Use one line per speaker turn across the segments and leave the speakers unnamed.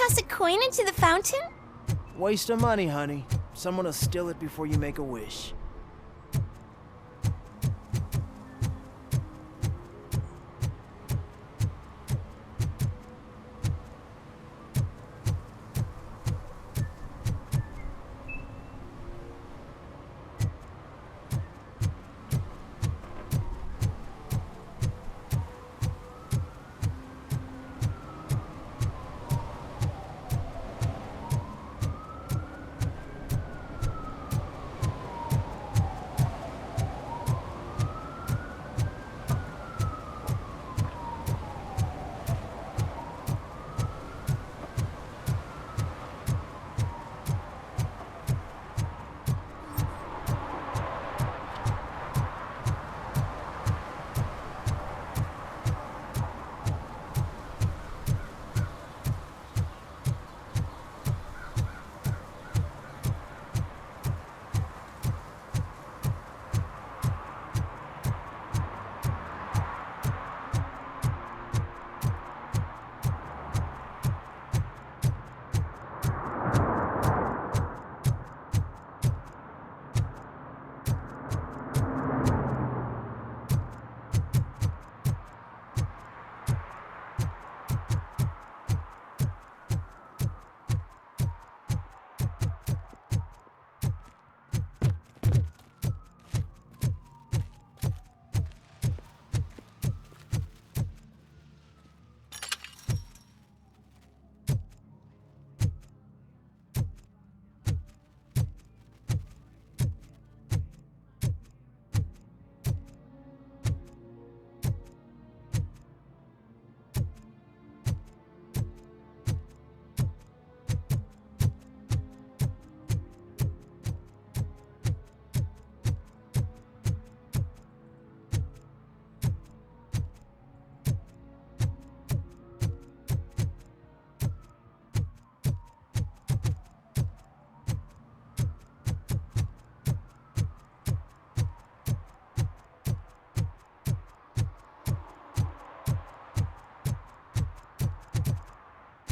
toss a coin into the fountain?
Waste of money, honey. Someone will steal it before you make a wish.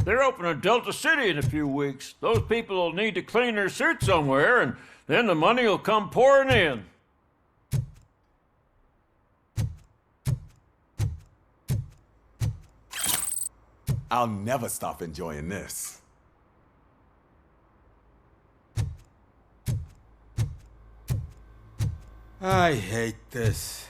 They're opening Delta City in a few weeks. Those people will need to clean their suits somewhere, and then the money will come pouring in.
I'll never stop enjoying this.
I hate this.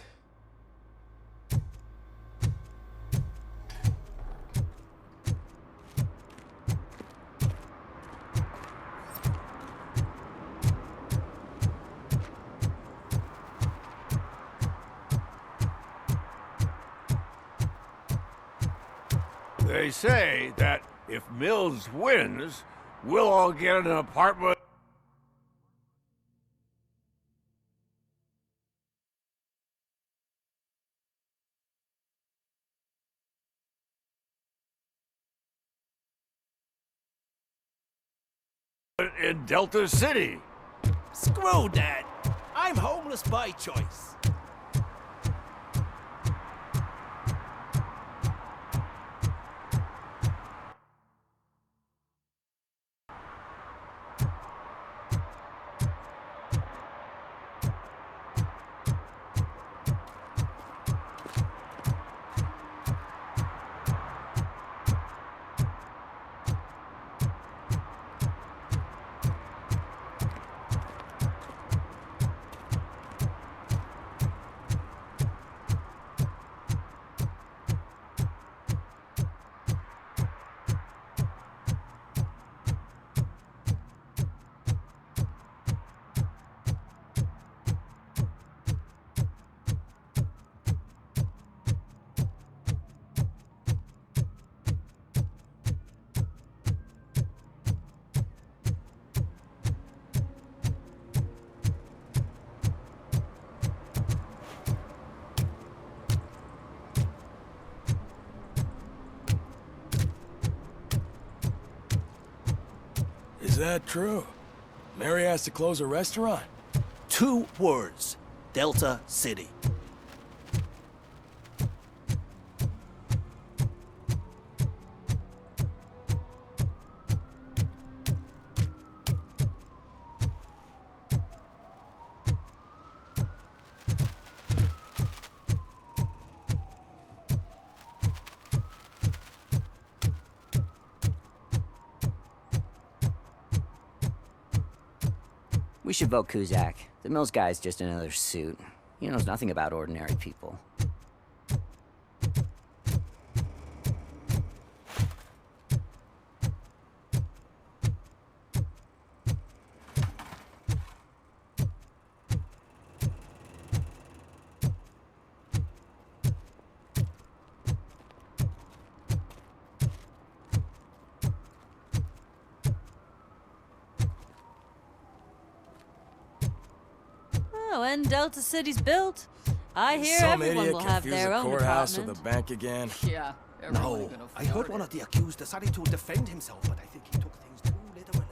They say that if Mills wins, we'll all get an apartment in Delta City.
Screw that! I'm homeless by choice.
Is that true? Mary has to close a restaurant?
2 words. Delta City.
We should vote Kuzak. The Mills guy's just another suit. He knows nothing about ordinary people.
Oh, and Delta City's built. I hear
Some
everyone
idiot
will have
confused
their
the
own
courthouse with
department.
the bank again.
Yeah,
No, I heard one of the accused decided to defend himself, but I think he took things too literally.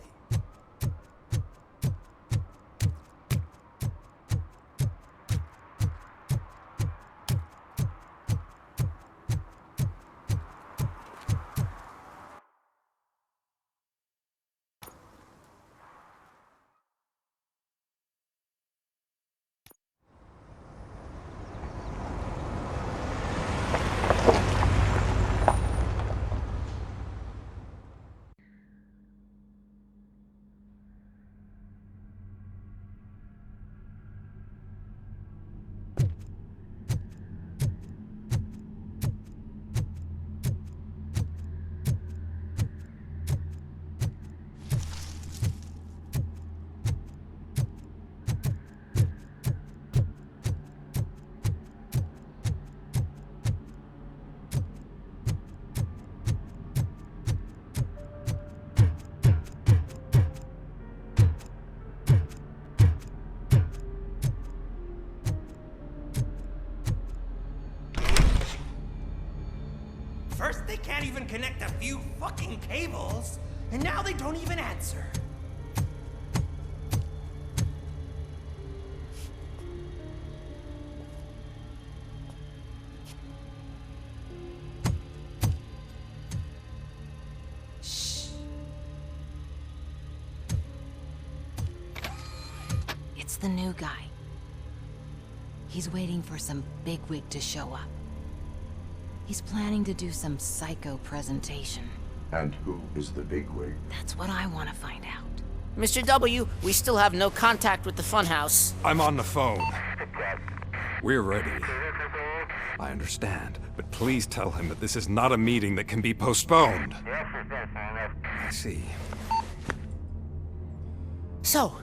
First, they can't even connect a few fucking cables, and now they don't even answer.
It's the new guy. He's waiting for some bigwig to show up. He's planning to do some psycho presentation.
And who is the bigwig?
That's what I want to find out.
Mr. W, we still have no contact with the funhouse.
I'm on the phone. We're ready. I understand, but please tell him that this is not a meeting that can be postponed. I see.
So,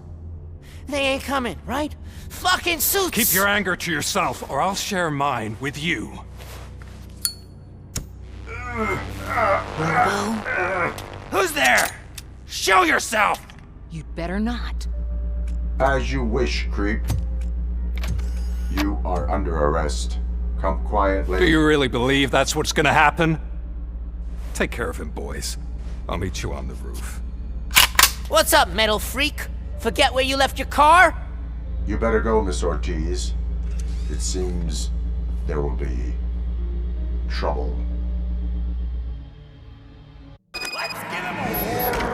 they ain't coming, right? Fucking suits!
Keep your anger to yourself, or I'll share mine with you.
Who's there? Show yourself!
You'd better not.
As you wish, creep. You are under arrest. Come quietly.
Do you really believe that's what's gonna happen? Take care of him, boys. I'll meet you on the roof.
What's up, metal freak? Forget where you left your car?
You better go, Miss Ortiz. It seems there will be trouble.
Let's give him a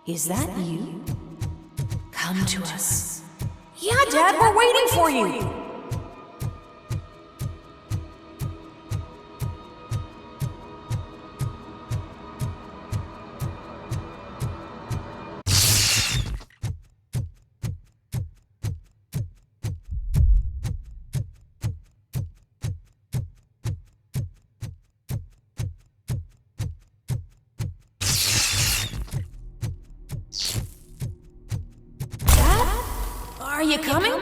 Is that you? Come to us. Yeah, Dad, we're waiting for you! Are you coming?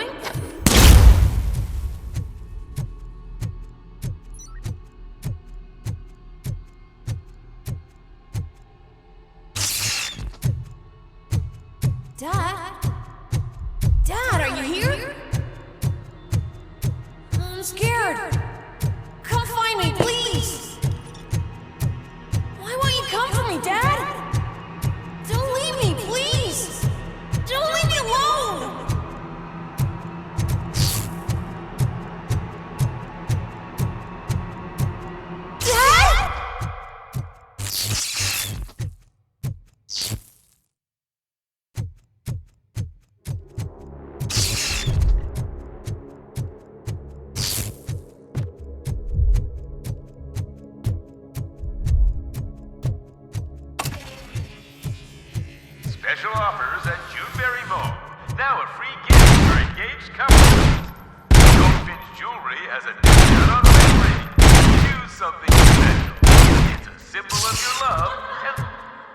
Dad? Dad, are you here? I'm scared. Come find me, please. Why won't you come for me, Dad? Don't leave me, please. Don't leave me alone.
Special offers at Juneberry Mall. Now a free gift for engaged couples. Goldfinch Jewelry has a discount on wedding ring. Choose something special. It's a symbol of your love and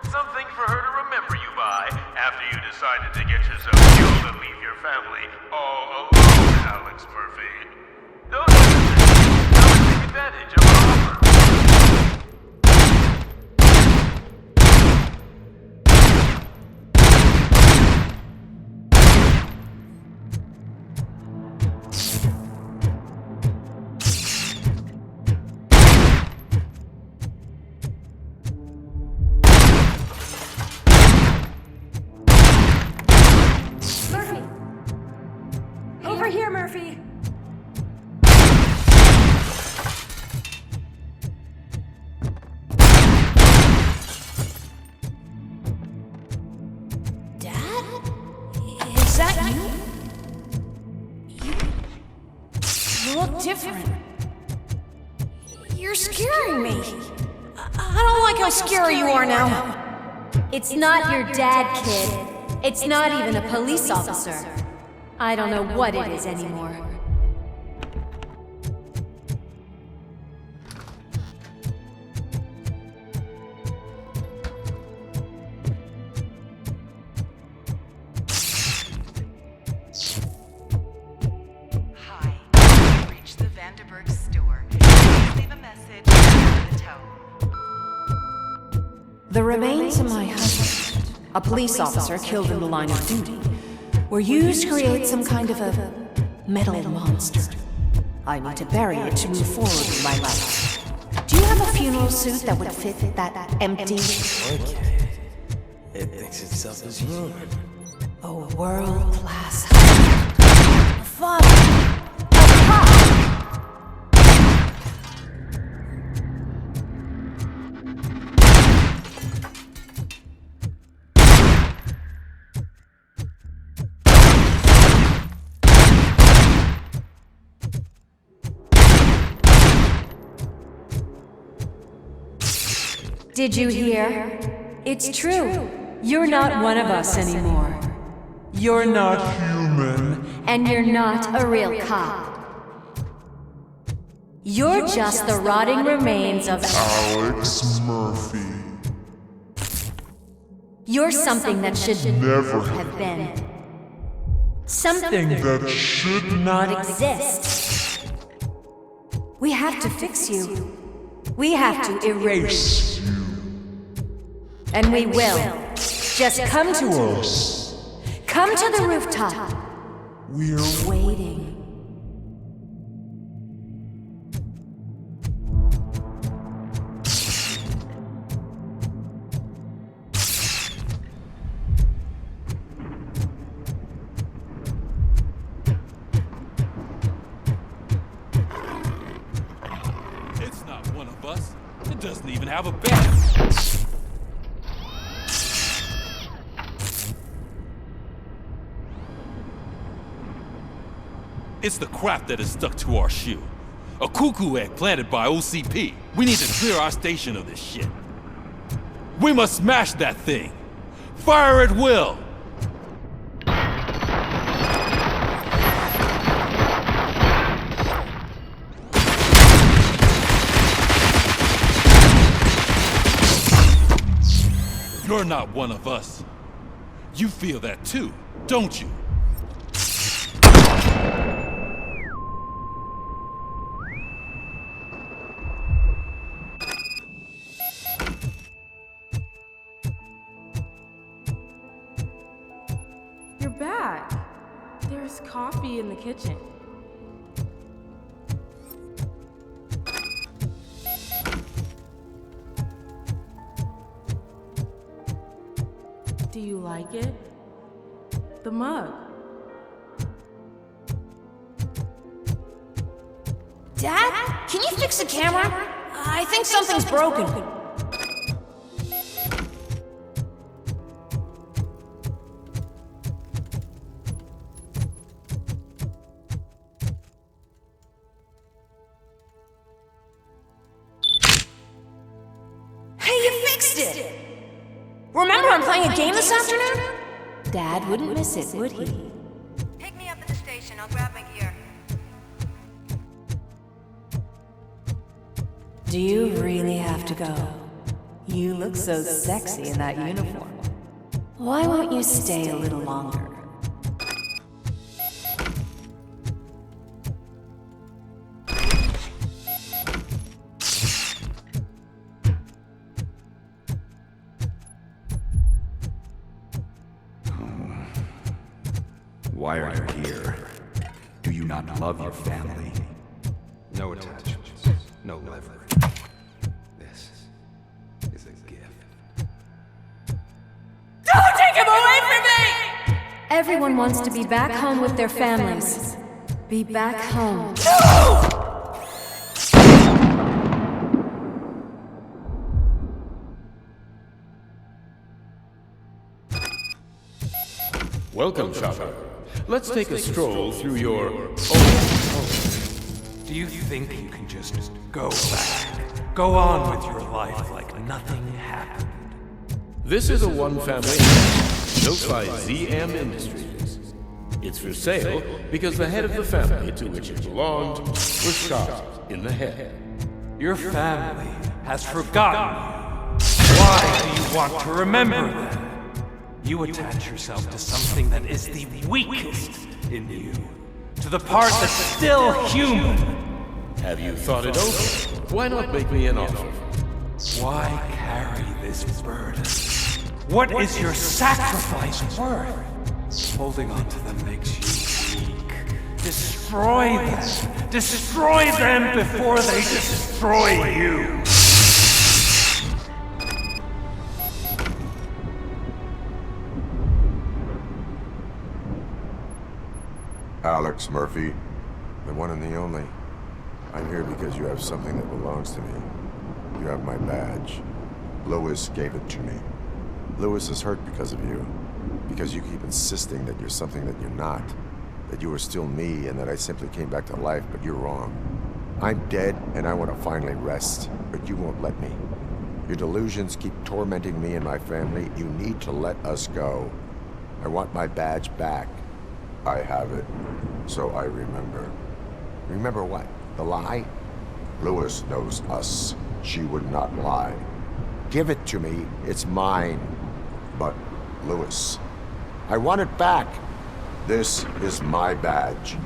something for her to remember you by after you decided to get yourself killed and leave your family all alone, Alex Murphy. Don't hesitate. Now take advantage of our offer.
Over here, Murphy! Dad? Is that you? You look different. You're scaring me. I don't like how scary you are now.
It's not your dad, kid. It's not even a police officer. I don't know what it is anymore.
Hi, you've reached the Vanderburg store. Please leave a message for the tone.
The remains of my husband, a police officer killed in the line of duty, were used to create some kind of a metal monster. I need to bury it to move forward in my life. Do you have a funeral suit that would fit that empty?
Okay. It thinks itself as human.
A world-class husband. A father. A cop.
Did you hear? It's true. You're not one of us anymore.
You're not human.
And you're not a real cop. You're just the rotting remains of
Alex Murphy.
You're something that should
Never
have been.
Something that should
not exist. We have to fix you. We have to erase
you.
And we will. Just come to
us.
Come to the rooftop.
We're
waiting.
It's not one of us. It doesn't even have a bed.
It's the crap that is stuck to our shoe. A cuckoo egg planted by OCP. We need to clear our station of this shit. We must smash that thing. Fire at will. You're not one of us. You feel that too, don't you?
You're back. There's coffee in the kitchen. Do you like it? The mug.
Dad? Can you fix the camera? I think something's broken. Hey, you fixed it! Remember I'm playing a game this afternoon? Dad wouldn't miss it, would he?
Pick me up at the station. I'll grab my gear.
Do you really have to go? You look so sexy in that uniform. Why won't you stay a little longer?
Why are you here? Do you not love your family?
No attachments, no leverage. This is a gift.
Don't take him away from me! Everyone wants to be back home with their families. Be back home. No!
Welcome, Chopper. Let's take a stroll through your old home.
Do you think you can just go back? Go on with your life like nothing happened?
This is a one-family house built by ZM Industries. It's for sale because the head of the family to which it belonged was shot in the head.
Your family has forgotten you. Why do you want to remember them? You attach yourself to something that is the weakest in you. To the part that's still human.
Have you thought it over? Why not make me an offer?
Why carry this burden? What is your sacrifice worth? Holding on to them makes you weak. Destroy them! Destroy them before they destroy you!
Alex Murphy, the one and the only. I'm here because you have something that belongs to me. You have my badge. Lewis gave it to me. Lewis is hurt because of you. Because you keep insisting that you're something that you're not. That you are still me and that I simply came back to life, but you're wrong. I'm dead and I want to finally rest, but you won't let me. Your delusions keep tormenting me and my family. You need to let us go. I want my badge back. I have it, so I remember. Remember what? The lie? Lewis knows us. She would not lie. Give it to me. It's mine. But, Lewis, I want it back. This is my badge.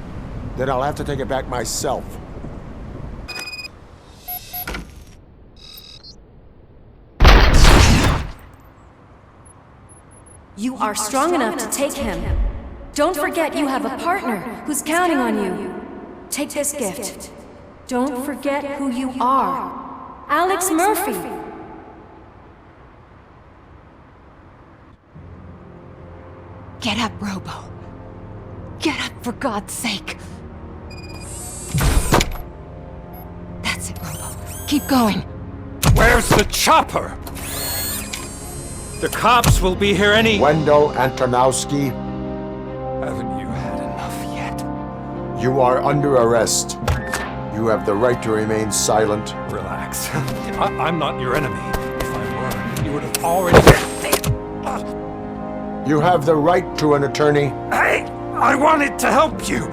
Then I'll have to take it back myself.
You are strong enough to take him. Don't forget you have a partner who's counting on you. Take this gift. Don't forget who you are. Alex Murphy.
Get up, Robo. Get up, for God's sake. That's it, Robo. Keep going.
Where's the chopper? The cops will be here any—
Wendell Antonowski.
Haven't you had enough yet?
You are under arrest. You have the right to remain silent.
Relax. I'm not your enemy. If I were, you would have already...
You have the right to an attorney.
I wanted to help you.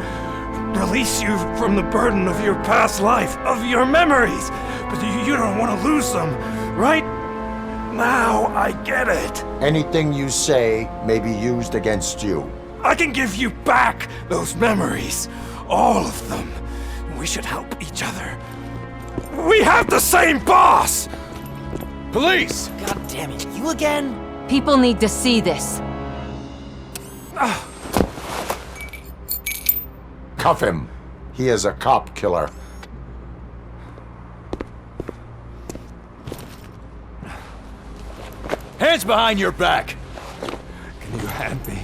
Release you from the burden of your past life, of your memories. But you don't want to lose them, right? Now I get it.
Anything you say may be used against you.
I can give you back those memories. All of them. We should help each other. We have the same boss!
Police!
God damn it, you again?
People need to see this.
Cuff him. He is a cop killer.
Hands behind your back!
Can you hand me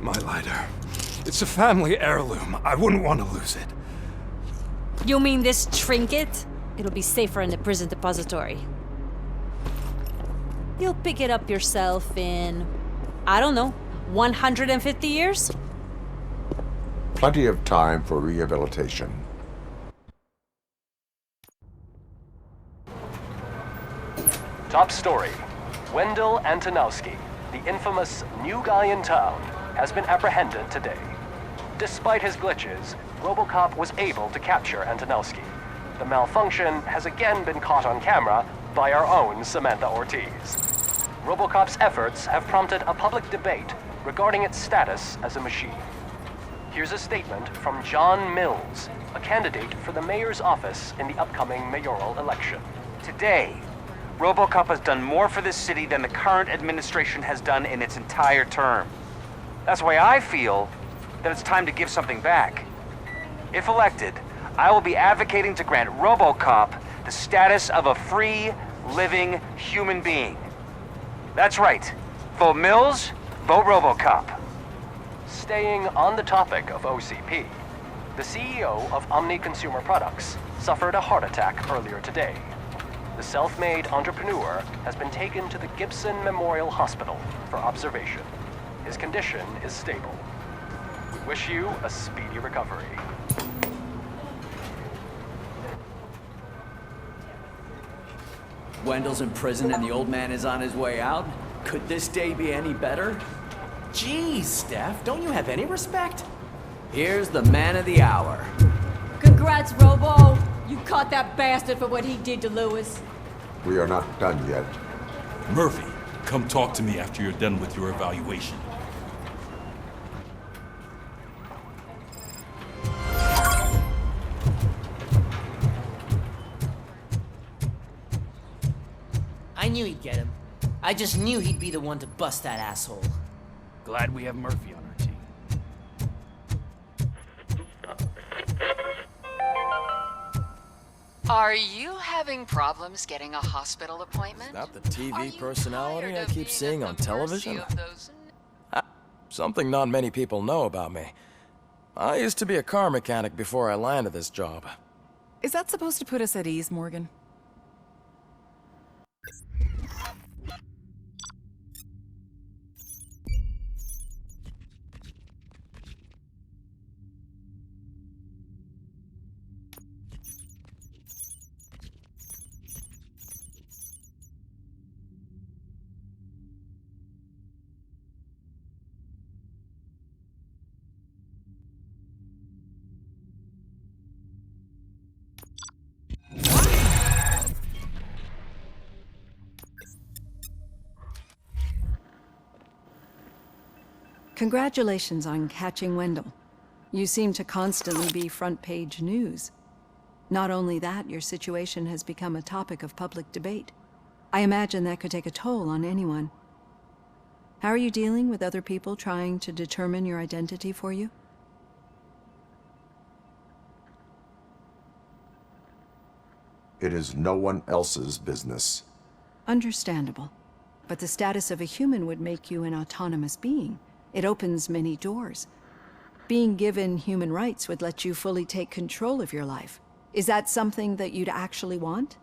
my lighter? It's a family heirloom. I wouldn't want to lose it.
You mean this trinket? It'll be safer in the prison depository. You'll pick it up yourself in, I don't know, 150 years?
Plenty of time for rehabilitation.
Top story. Wendell Antonowski, the infamous new guy in town, has been apprehended today. Despite his glitches, RoboCop was able to capture Antonowski. The malfunction has again been caught on camera by our own Samantha Ortiz. RoboCop's efforts have prompted a public debate regarding its status as a machine. Here's a statement from John Mills, a candidate for the mayor's office in the upcoming mayoral election.
Today, RoboCop has done more for this city than the current administration has done in its entire term. That's why I feel that it's time to give something back. If elected, I will be advocating to grant RoboCop the status of a free, living human being. That's right. Vote Mills, vote RoboCop.
Staying on the topic of OCP, the CEO of Omni Consumer Products suffered a heart attack earlier today. The self-made entrepreneur has been taken to the Gibson Memorial Hospital for observation. His condition is stable. We wish you a speedy recovery.
Wendell's in prison and the old man is on his way out? Could this day be any better?
Jeez, Steph, don't you have any respect?
Here's the man of the hour.
Congrats, Robo! You caught that bastard for what he did to Lewis.
We are not done yet.
Murphy, come talk to me after you're done with your evaluation.
I knew he'd get him. I just knew he'd be the one to bust that asshole.
Glad we have Murphy on our team.
Are you having problems getting a hospital appointment?
Is that the TV personality I keep seeing on television? Something not many people know about me. I used to be a car mechanic before I landed this job.
Is that supposed to put us at ease, Morgan?
Congratulations on catching Wendell. You seem to constantly be front-page news. Not only that, your situation has become a topic of public debate. I imagine that could take a toll on anyone. How are you dealing with other people trying to determine your identity for you?
It is no one else's business.
Understandable. But the status of a human would make you an autonomous being. It opens many doors. Being given human rights would let you fully take control of your life. Is that something that you'd actually want?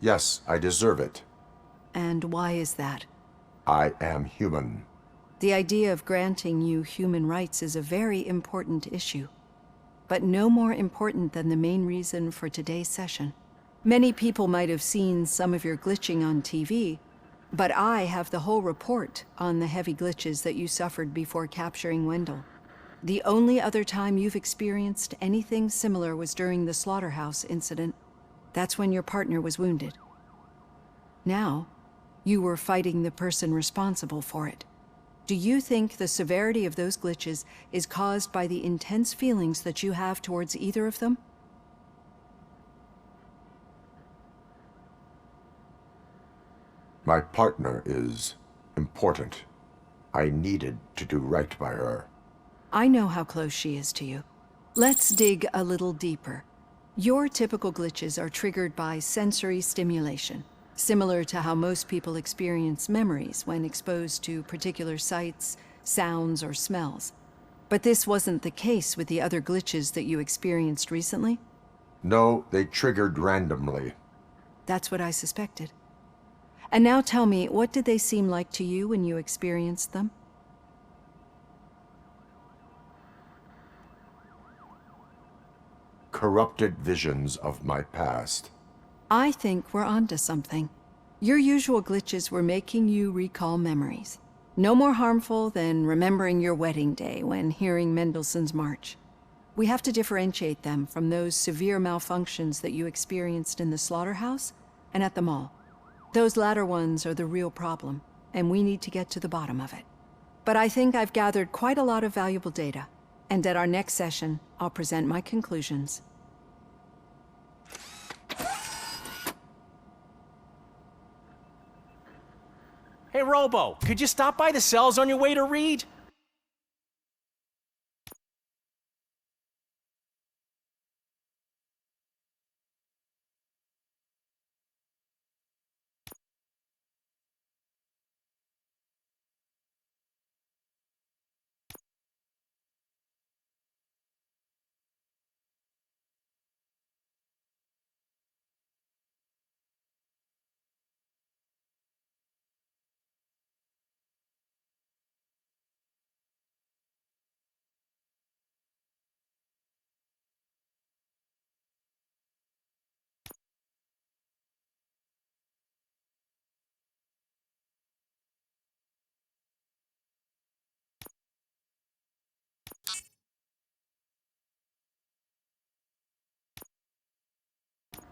Yes, I deserve it.
And why is that?
I am human.
The idea of granting you human rights is a very important issue, but no more important than the main reason for today's session. Many people might have seen some of your glitching on TV, but I have the whole report on the heavy glitches that you suffered before capturing Wendell. The only other time you've experienced anything similar was during the slaughterhouse incident. That's when your partner was wounded. Now, you were fighting the person responsible for it. Do you think the severity of those glitches is caused by the intense feelings that you have towards either of them?
My partner is important. I needed to do right by her.
I know how close she is to you. Let's dig a little deeper. Your typical glitches are triggered by sensory stimulation, similar to how most people experience memories when exposed to particular sights, sounds, or smells. But this wasn't the case with the other glitches that you experienced recently?
No, they triggered randomly.
That's what I suspected. And now tell me, what did they seem like to you when you experienced them?
Corrupted visions of my past.
I think we're onto something. Your usual glitches were making you recall memories. No more harmful than remembering your wedding day when hearing Mendelssohn's March. We have to differentiate them from those severe malfunctions that you experienced in the slaughterhouse and at the mall. Those latter ones are the real problem, and we need to get to the bottom of it. But I think I've gathered quite a lot of valuable data, and at our next session, I'll present my conclusions.
Hey, Robo, could you stop by the cells on your way to read?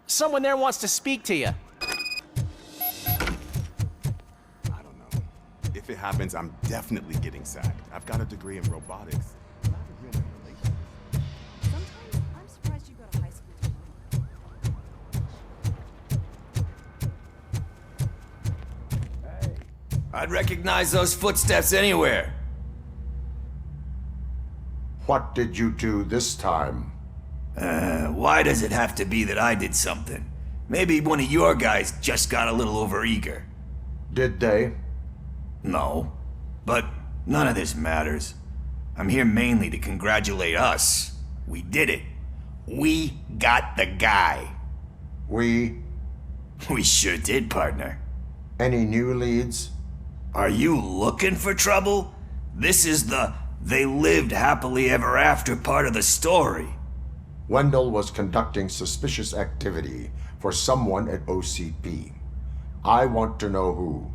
Someone there wants to speak to you.
If it happens, I'm definitely getting sacked. I've got a degree in robotics. Not a human relations.
Sometimes I'm surprised you go to high school.
I'd recognize those footsteps anywhere.
What did you do this time?
Why does it have to be that I did something? Maybe one of your guys just got a little overeager.
Did they?
No, but none of this matters. I'm here mainly to congratulate us. We did it. We got the guy.
We
sure did, partner.
Any new leads?
Are you looking for trouble? This is the "they lived happily ever after" part of the story.
Wendell was conducting suspicious activity for someone at OCP. I want to know who.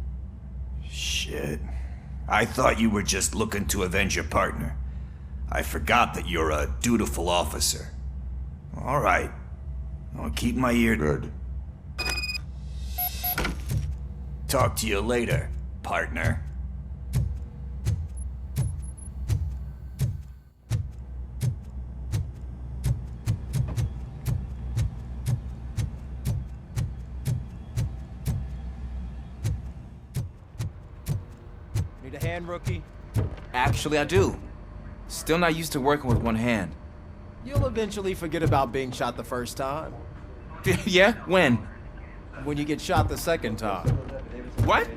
Shit. I thought you were just looking to avenge your partner. I forgot that you're a dutiful officer. All right. I'll keep my ear...
Good.
Talk to you later, partner.
Need a hand, rookie?
Actually, I do. Still not used to working with one hand.
You'll eventually forget about being shot the first time.
Yeah? When?
When you get shot the second time.
What?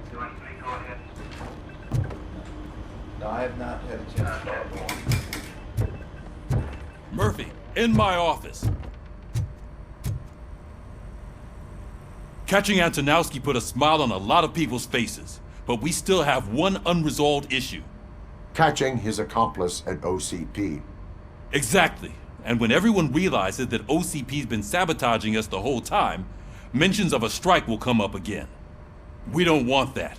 No, I have not had a chance to talk.
Murphy, in my office. Catching Antonowski put a smile on a lot of people's faces, but we still have one unresolved issue.
Catching his accomplice at OCP.
Exactly. And when everyone realizes that OCP's been sabotaging us the whole time, mentions of a strike will come up again. We don't want that.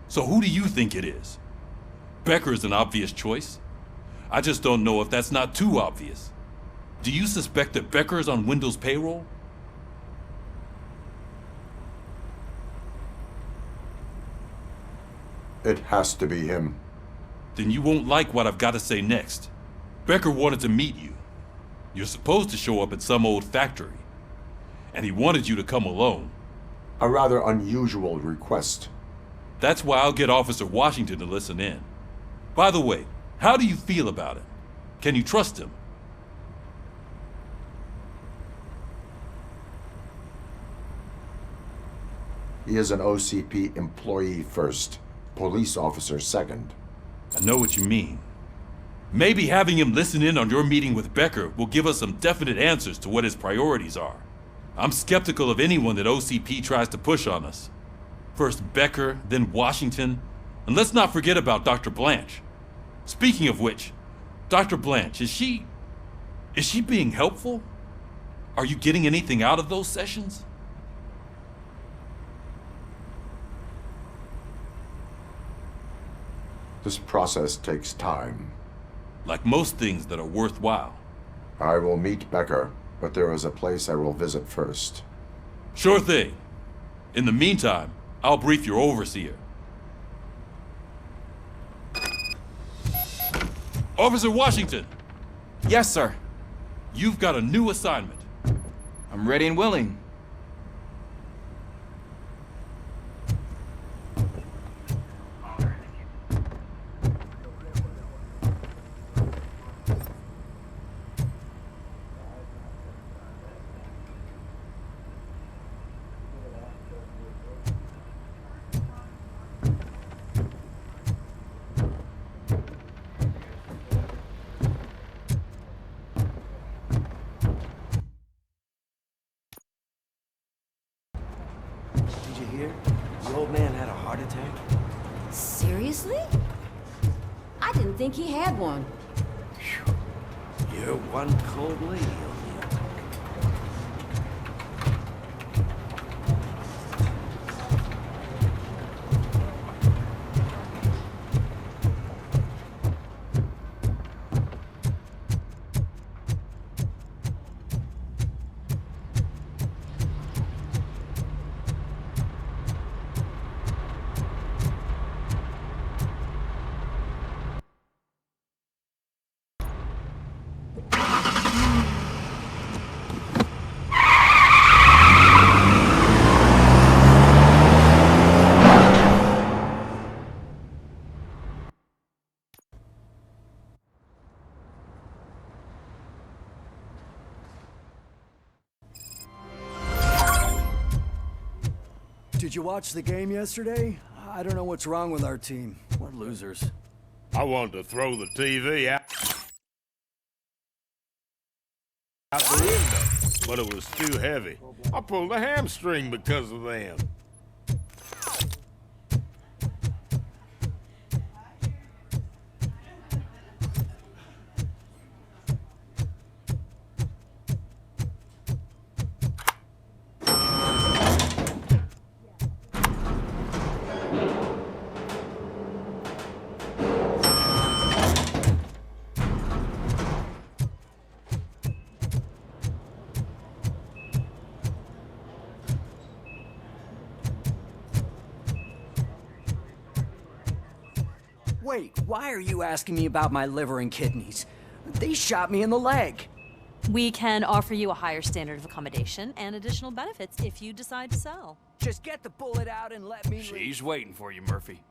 So who do you think it is? Becker is an obvious choice. I just don't know if that's not too obvious. Do you suspect that Becker is on Wendell's payroll?
It has to be him.
Then you won't like what I've got to say next. Becker wanted to meet you. You're supposed to show up at some old factory. And he wanted you to come alone.
A rather unusual request.
That's why I'll get Officer Washington to listen in. By the way, how do you feel about it? Can you trust him?
He is an OCP employee first, police officer second.
I know what you mean. Maybe having him listen in on your meeting with Becker will give us some definite answers to what his priorities are. I'm skeptical of anyone that OCP tries to push on us. First Becker, then Washington, and let's not forget about Dr. Blanche. Speaking of which, Dr. Blanche, is she being helpful? Are you getting anything out of those sessions?
This process takes time.
Like most things that are worthwhile.
I will meet Becker, but there is a place I will visit first.
Sure thing. In the meantime, I'll brief your overseer. Officer Washington!
Yes, sir.
You've got a new assignment.
I'm ready and willing.
Did you hear? The old man had a heart attack.
Seriously? I didn't think he had one.
You're one cold lady, O'Neill.
Did you watch the game yesterday? I don't know what's wrong with our team. We're losers.
I wanted to throw the TV out the window, but it was too heavy. I pulled a hamstring because of them.
Wait, why are you asking me about my liver and kidneys? They shot me in the leg.
We can offer you a higher standard of accommodation and additional benefits if you decide to sell.
Just get the bullet out and let me leave.
She's waiting for you, Murphy.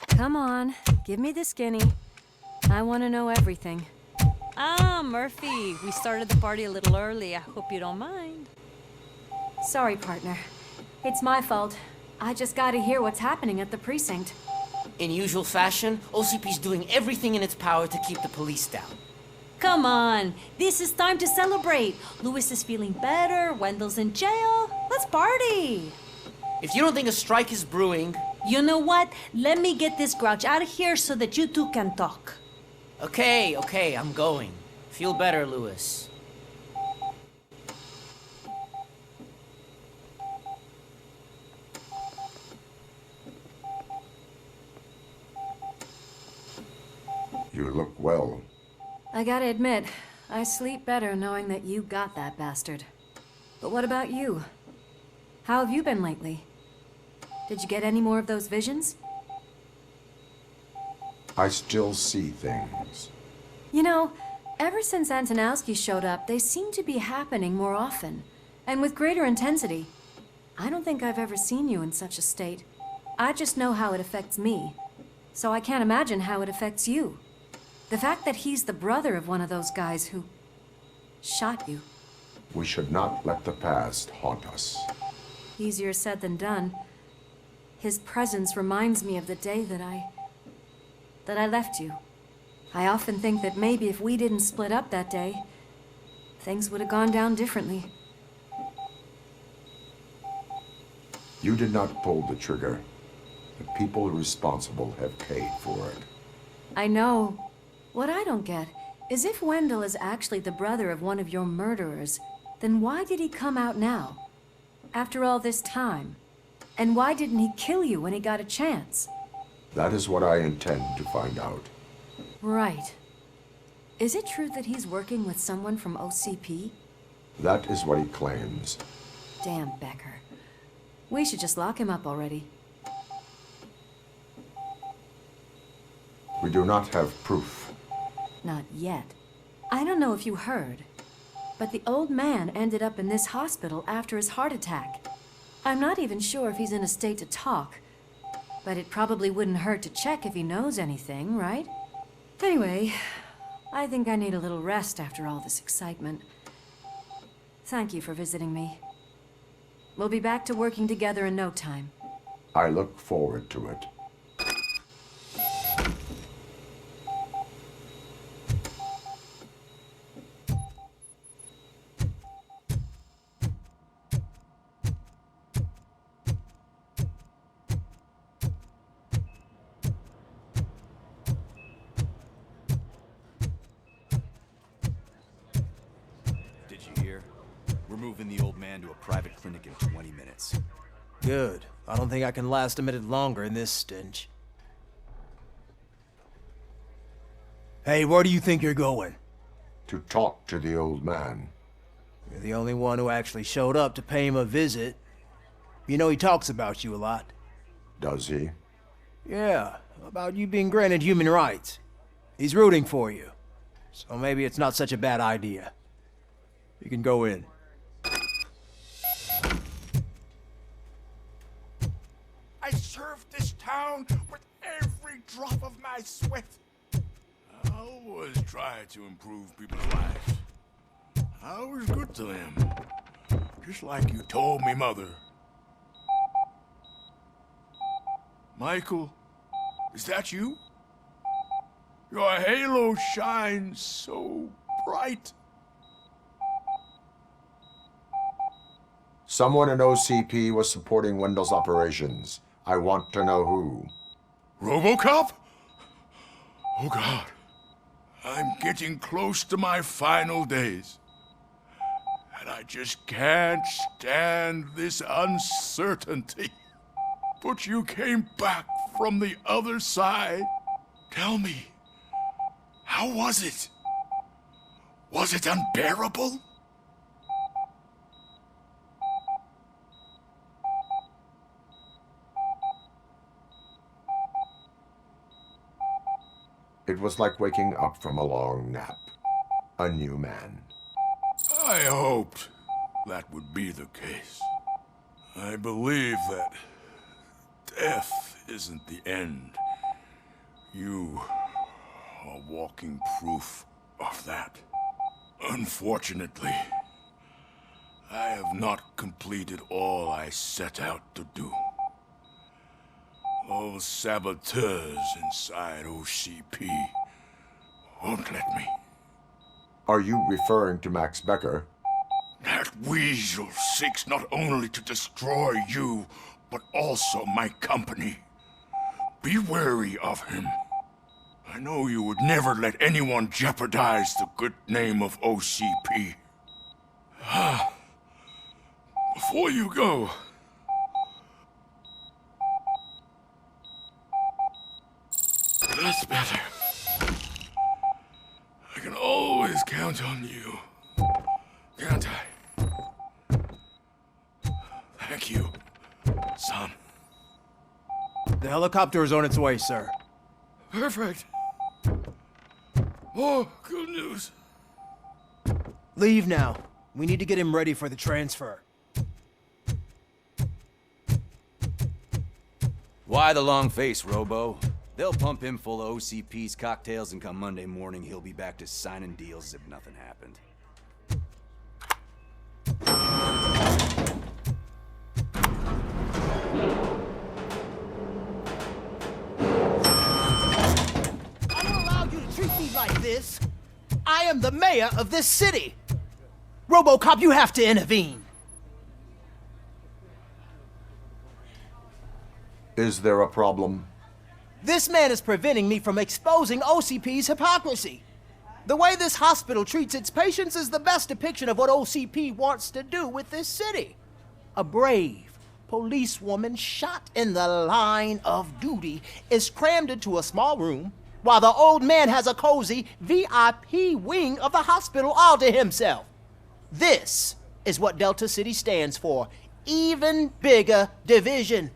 Come on, give me the skinny. I want to know everything.
Ah, Murphy, we started the party a little early. I hope you don't mind.
Sorry, partner. It's my fault. I just gotta hear what's happening at the precinct.
In usual fashion, OCP's doing everything in its power to keep the police down.
Come on, this is time to celebrate. Lewis is feeling better, Wendell's in jail. Let's party.
If you don't think a strike is brewing...
You know what? Let me get this grouch out of here so that you two can talk.
Okay, I'm going. Feel better, Lewis.
You look well.
I gotta admit, I sleep better knowing that you got that bastard. But what about you? How have you been lately? Did you get any more of those visions?
I still see things.
You know, ever since Antonowski showed up, they seem to be happening more often, and with greater intensity. I don't think I've ever seen you in such a state. I just know how it affects me, so I can't imagine how it affects you. The fact that he's the brother of one of those guys who shot you.
We should not let the past haunt us.
Easier said than done. His presence reminds me of the day that I left you. I often think that maybe if we didn't split up that day, things would have gone down differently.
You did not pull the trigger. The people responsible have paid for it.
I know. What I don't get is if Wendell is actually the brother of one of your murderers, then why did he come out now? After all this time? And why didn't he kill you when he got a chance?
That is what I intend to find out.
Right. Is it true that he's working with someone from OCP?
That is what he claims.
Damn Becker. We should just lock him up already.
We do not have proof.
Not yet. I don't know if you heard, but the old man ended up in this hospital after his heart attack. I'm not even sure if he's in a state to talk, but it probably wouldn't hurt to check if he knows anything, right? Anyway, I think I need a little rest after all this excitement. Thank you for visiting me. We'll be back to working together in no time.
I look forward to it.
Moving the old man to a private clinic in 20 minutes.
Good. I don't think I can last a minute longer in this stench. Hey, where do you think you're going?
To talk to the old man.
You're the only one who actually showed up to pay him a visit. You know he talks about you a lot.
Does he?
Yeah, about you being granted human rights. He's rooting for you. So maybe it's not such a bad idea. You can go in.
I served this town with every drop of my sweat. I always try to improve people's lives. I was good to them. Just like you told me, Mother. Michael, is that you? Your halo shines so bright.
Someone in OCP was supporting Wendell's operations. I want to know who.
RoboCop? Oh God. I'm getting close to my final days. And I just can't stand this uncertainty. But you came back from the other side. Tell me, how was it? Was it unbearable?
It was like waking up from a long nap. A new man.
I hoped that would be the case. I believe that death isn't the end. You are walking proof of that. Unfortunately, I have not completed all I set out to do. Those saboteurs inside OCP won't let me.
Are you referring to Max Becker?
That weasel seeks not only to destroy you, but also my company. Be wary of him. I know you would never let anyone jeopardize the good name of OCP. Before you go, that's better. I can always count on you, can't I? Thank you, son.
The helicopter is on its way, sir.
Perfect. Oh, good news.
Leave now. We need to get him ready for the transfer.
Why the long face, Robo? They'll pump him full of OCP's cocktails, and come Monday morning, he'll be back to signing deals as if nothing happened.
I don't allow you to treat me like this. I am the mayor of this city. RoboCop, you have to intervene.
Is there a problem?
This man is preventing me from exposing OCP's hypocrisy. The way this hospital treats its patients is the best depiction of what OCP wants to do with this city. A brave policewoman shot in the line of duty is crammed into a small room, while the old man has a cozy VIP wing of the hospital all to himself. This is what Delta City stands for. Even bigger division.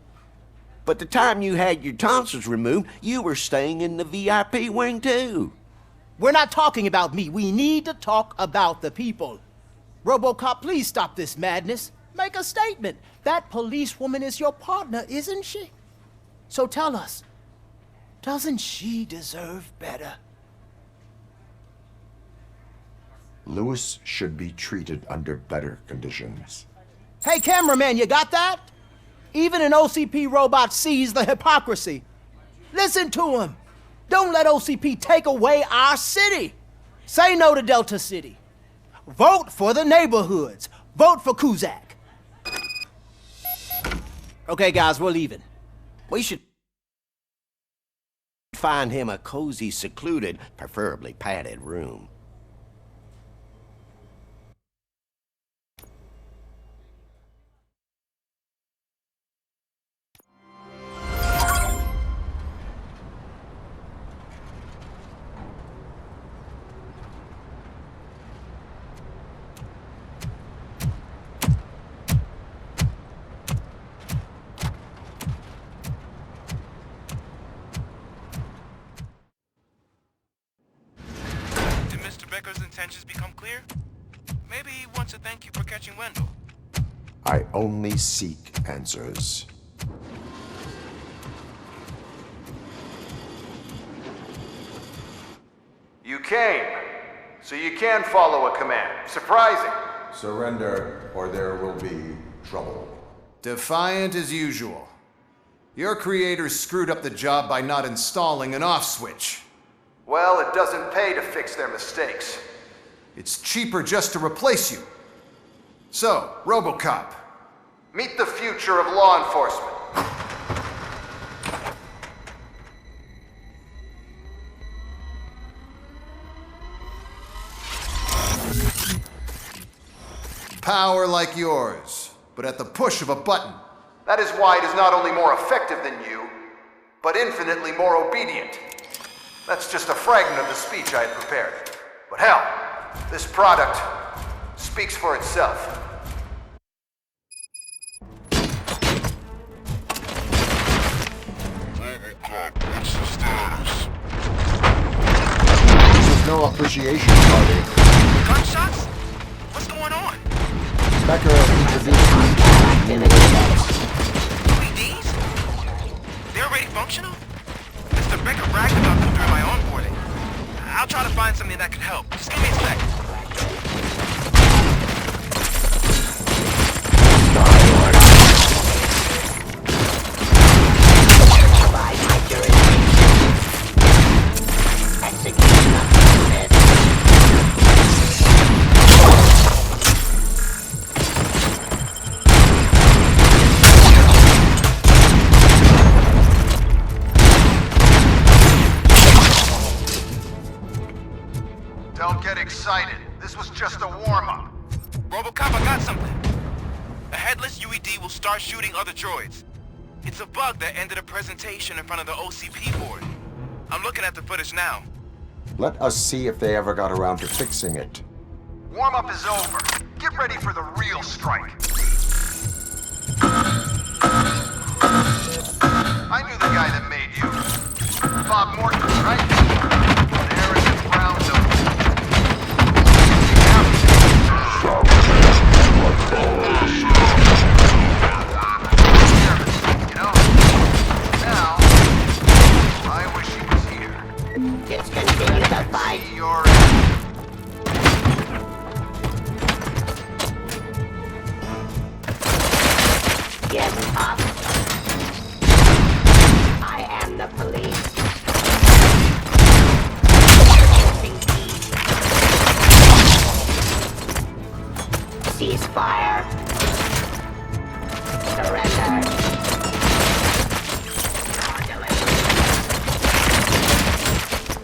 But the time you had your tonsils removed, you were staying in the VIP wing too.
We're not talking about me. We need to talk about the people. RoboCop, please stop this madness. Make a statement. That policewoman is your partner, isn't she? So tell us, doesn't she deserve better?
Lewis should be treated under better conditions.
Hey, cameraman, you got that? Even an OCP robot sees the hypocrisy. Listen to him. Don't let OCP take away our city. Say no to Delta City. Vote for the neighborhoods. Vote for Kuzak. Okay, guys, we're leaving.
We should find him a cozy, secluded, preferably padded room.
Becker's intentions become clear? Maybe he wants to thank you for catching Wendell.
I only seek answers.
You came, so you can follow a command. Surprising.
Surrender, or there will be trouble.
Defiant as usual. Your creators screwed up the job by not installing an off switch. Well, it doesn't pay to fix their mistakes. It's cheaper just to replace you. So, RoboCop, meet the future of law enforcement. Power like yours, but at the push of a button. That is why it is not only more effective than you, but infinitely more obedient. That's just a fragment of the speech I had prepared. But hell, this product speaks for itself.
This is no appreciation party.
Gunshots? What's going on?
Becker introduced me to robots.
LEDs? They're already functional? Mr. Becker bragged about them during my onboarding. I'll try to find something that could help. Just give me a sec.
excited. This was just a warm-up.
RoboCop, I got something. A headless UED will start shooting other droids. It's a bug that ended a presentation in front of the OCP board. I'm looking at the footage now.
Let us see if they ever got around to fixing it.
Warm-up is over. Get ready for the real strike. I knew the guy that made you. Bob Morton, right? An arrogant brown nose. You know? Now, I wish he was here.
Let's continue the fight.
See your
Yes, officer. I am the police. Cease fire. Surrender.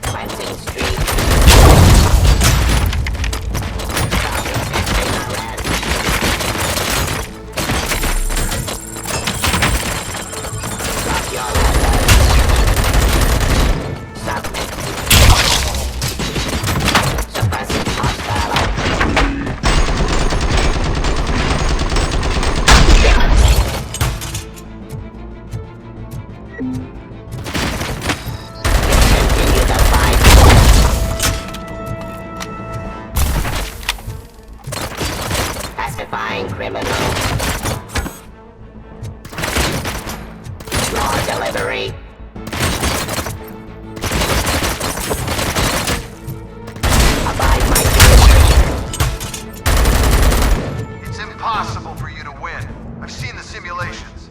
Cleansing street. Stop resisting arrest. Drop your letters. Submit. Suppressing hostile. Continue the fight. Pacifying criminal. Law delivery. Abide my
It's impossible for you to win. I've seen the simulations.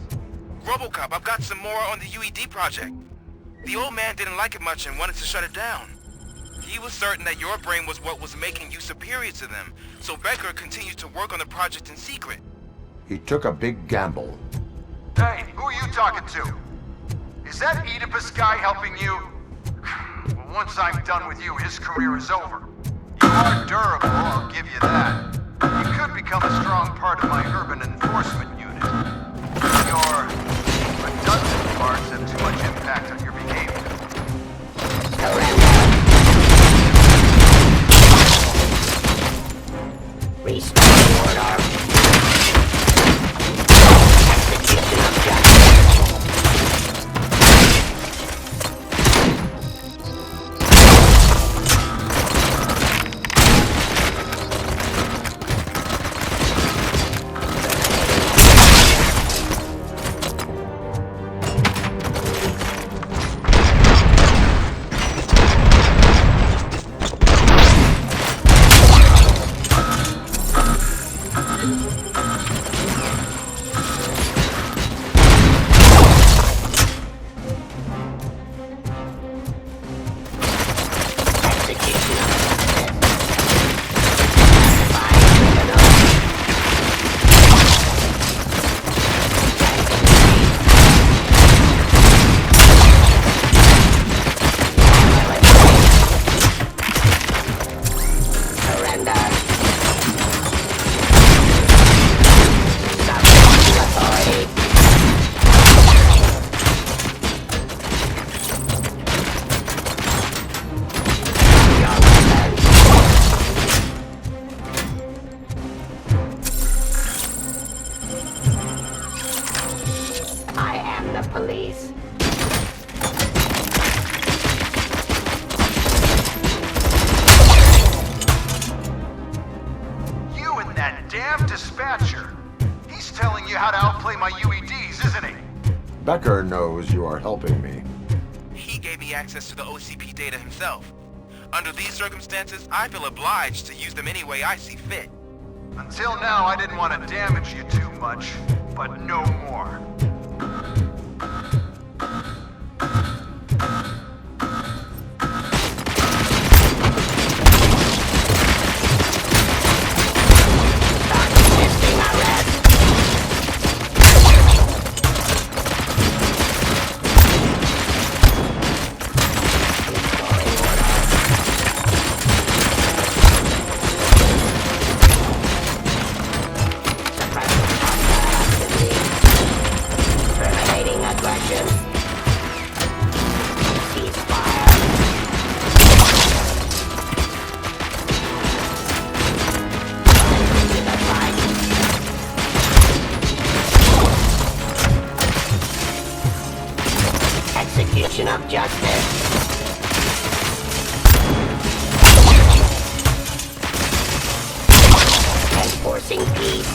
RoboCop, I've got some more on the UED project. The old man didn't like it much and wanted to shut it down. He was certain that your brain was what was making you superior to them, so Becker continued to work on the project in secret.
He took a big gamble.
Hey, who are you talking to? Is that Oedipus guy helping you? Well, once I'm done with you, his career is over. You are durable, I'll give you that. You could become a strong part of my urban enforcement unit. Your redundant parts have too much impact on your behavior.
restoring order. Execution of justice. Police.
You and that damn dispatcher. He's telling you how to outplay my UEDs, isn't he?
Becker knows you are helping me.
He gave me access to the OCP data himself. Under these circumstances, I feel obliged to use them any way I see fit.
Until now, I didn't want to damage you too much, but no more.
position. Ceasefire. Into the fight. Execution of justice. Enforcing peace.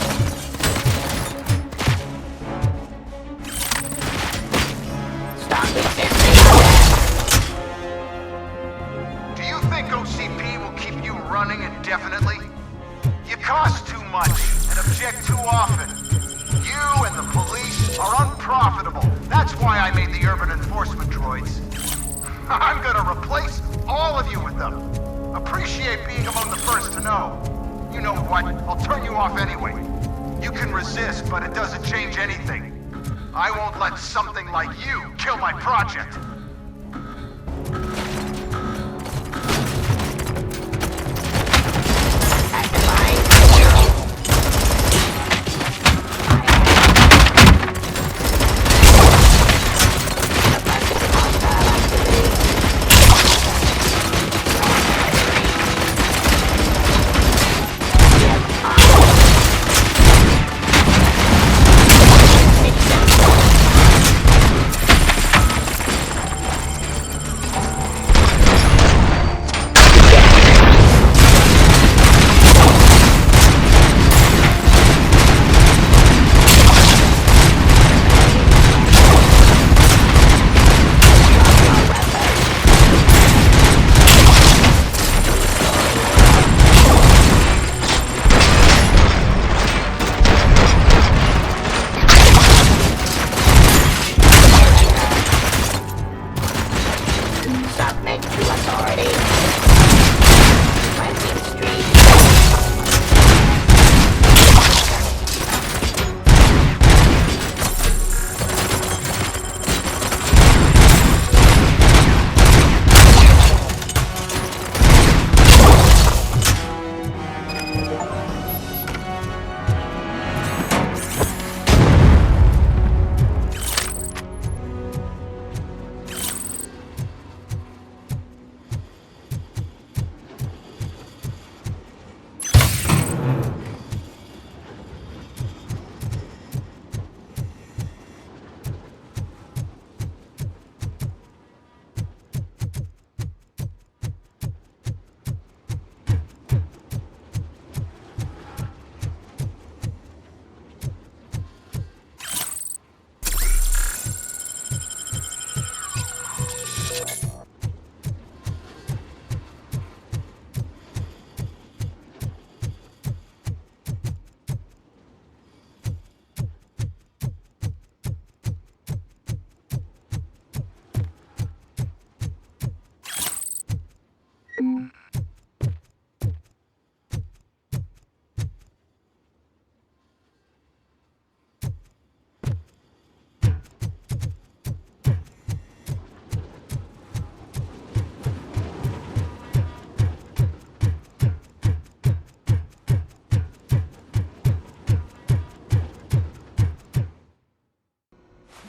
Stop resisting.
Do you think OCP will keep you running indefinitely? You cost too much and object too often. You and the police are unprofitable. That's why I made the urban enforcement droids. I'm gonna replace all of you with them. Appreciate being among the first to know. You know what? I'll turn you off anyway. You can resist, but it doesn't change anything. I won't let something like you kill my project.
Submit to authority. Cleansing street.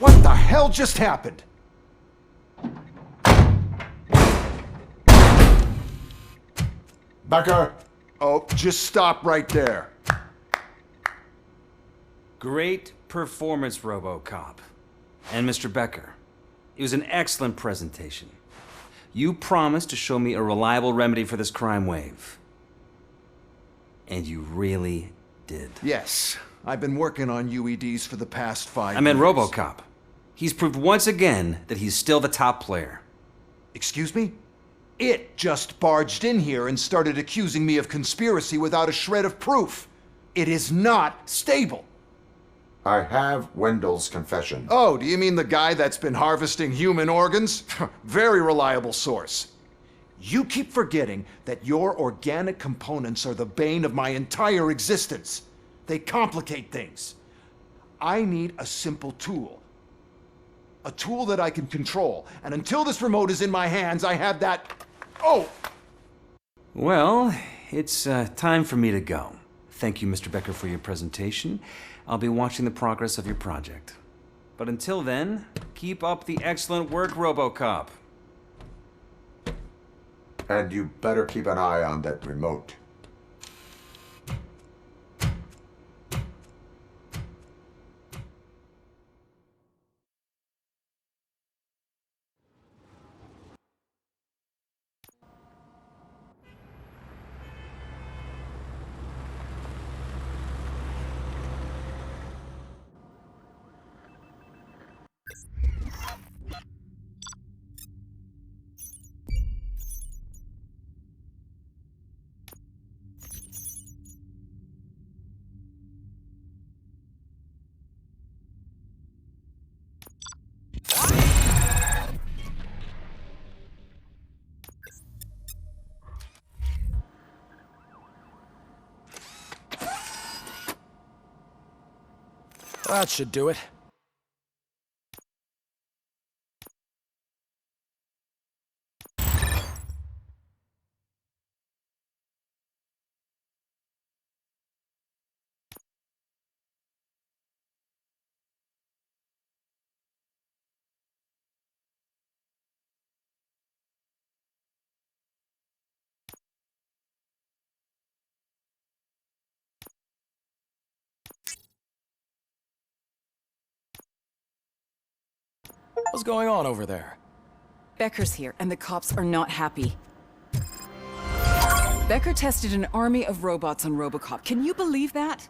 What the hell just happened?
Becker!
Oh, just stop right there.
Great performance, RoboCop. And Mr. Becker, it was an excellent presentation. You promised to show me a reliable remedy for this crime wave. And you really did.
Yes, I've been working on UEDs for the past 5 years.
I meant RoboCop. He's proved once again that he's still the top player.
Excuse me? It just barged in here and started accusing me of conspiracy without a shred of proof. It is not stable.
I have Wendell's confession.
Oh, do you mean the guy that's been harvesting human organs? Very reliable source. You keep forgetting that your organic components are the bane of my entire existence. They complicate things. I need a simple tool. A tool that I can control. And until this remote is in my hands, I have that... Oh!
Well, it's time for me to go. Thank you, Mr. Becker, for your presentation. I'll be watching the progress of your project. But until then, keep up the excellent work, RoboCop.
And you better keep an eye on that remote.
That should do it. What's going on over there?
Becker's here, and the cops are not happy. Becker tested an army of robots on RoboCop. Can you believe that?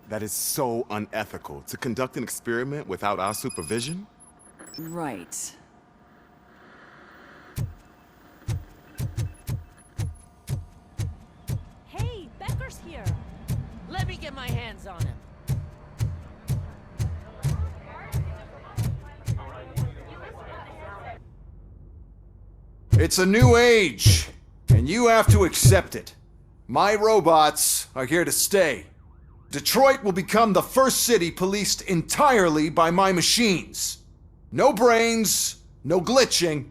That is so unethical. To conduct an experiment without our supervision?
Right.
Hey, Becker's here. Let me get my hands on him.
It's a new age, and you have to accept it. My robots are here to stay. Detroit will become the first city policed entirely by my machines. No brains, no glitching,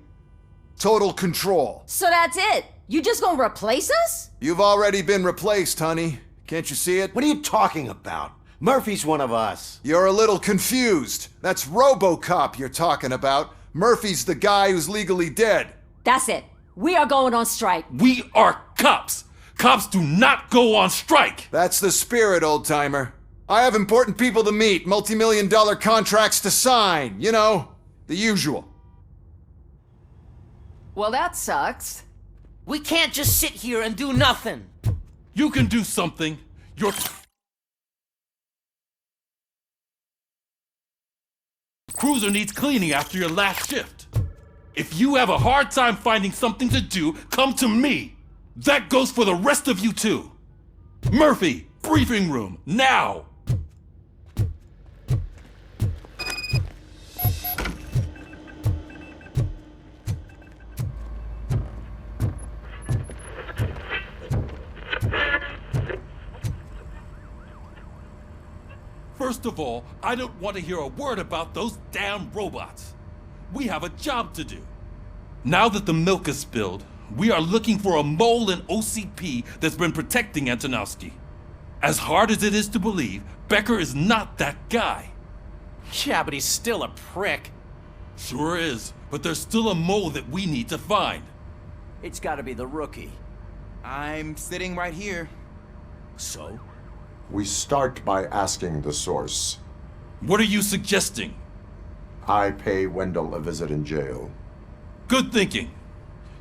total control.
So that's it? You just gonna replace us?
You've already been replaced, honey. Can't you see it?
What are you talking about? Murphy's one of us.
You're a little confused. That's RoboCop you're talking about. Murphy's the guy who's legally dead.
That's it. We are going on strike.
We are cops. Cops do not go on strike.
That's the spirit, old-timer. I have important people to meet, multi-million-dollar contracts to sign. You know, the usual.
Well, that sucks.
We can't just sit here and do nothing.
You can do something. Your cruiser needs cleaning after your last shift. If you have a hard time finding something to do, come to me. That goes for the rest of you too. Murphy, briefing room, now! First of all, I don't want to hear a word about those damn robots. We have a job to do. Now that the milk is spilled, we are looking for a mole in OCP that's been protecting Antonowski. As hard as it is to believe, Becker is not that guy.
Yeah, but he's still a prick.
Sure is, but there's still a mole that we need to find.
It's gotta be the rookie.
I'm sitting right here.
So?
We start by asking the source.
What are you suggesting?
I pay Wendell a visit in jail.
Good thinking.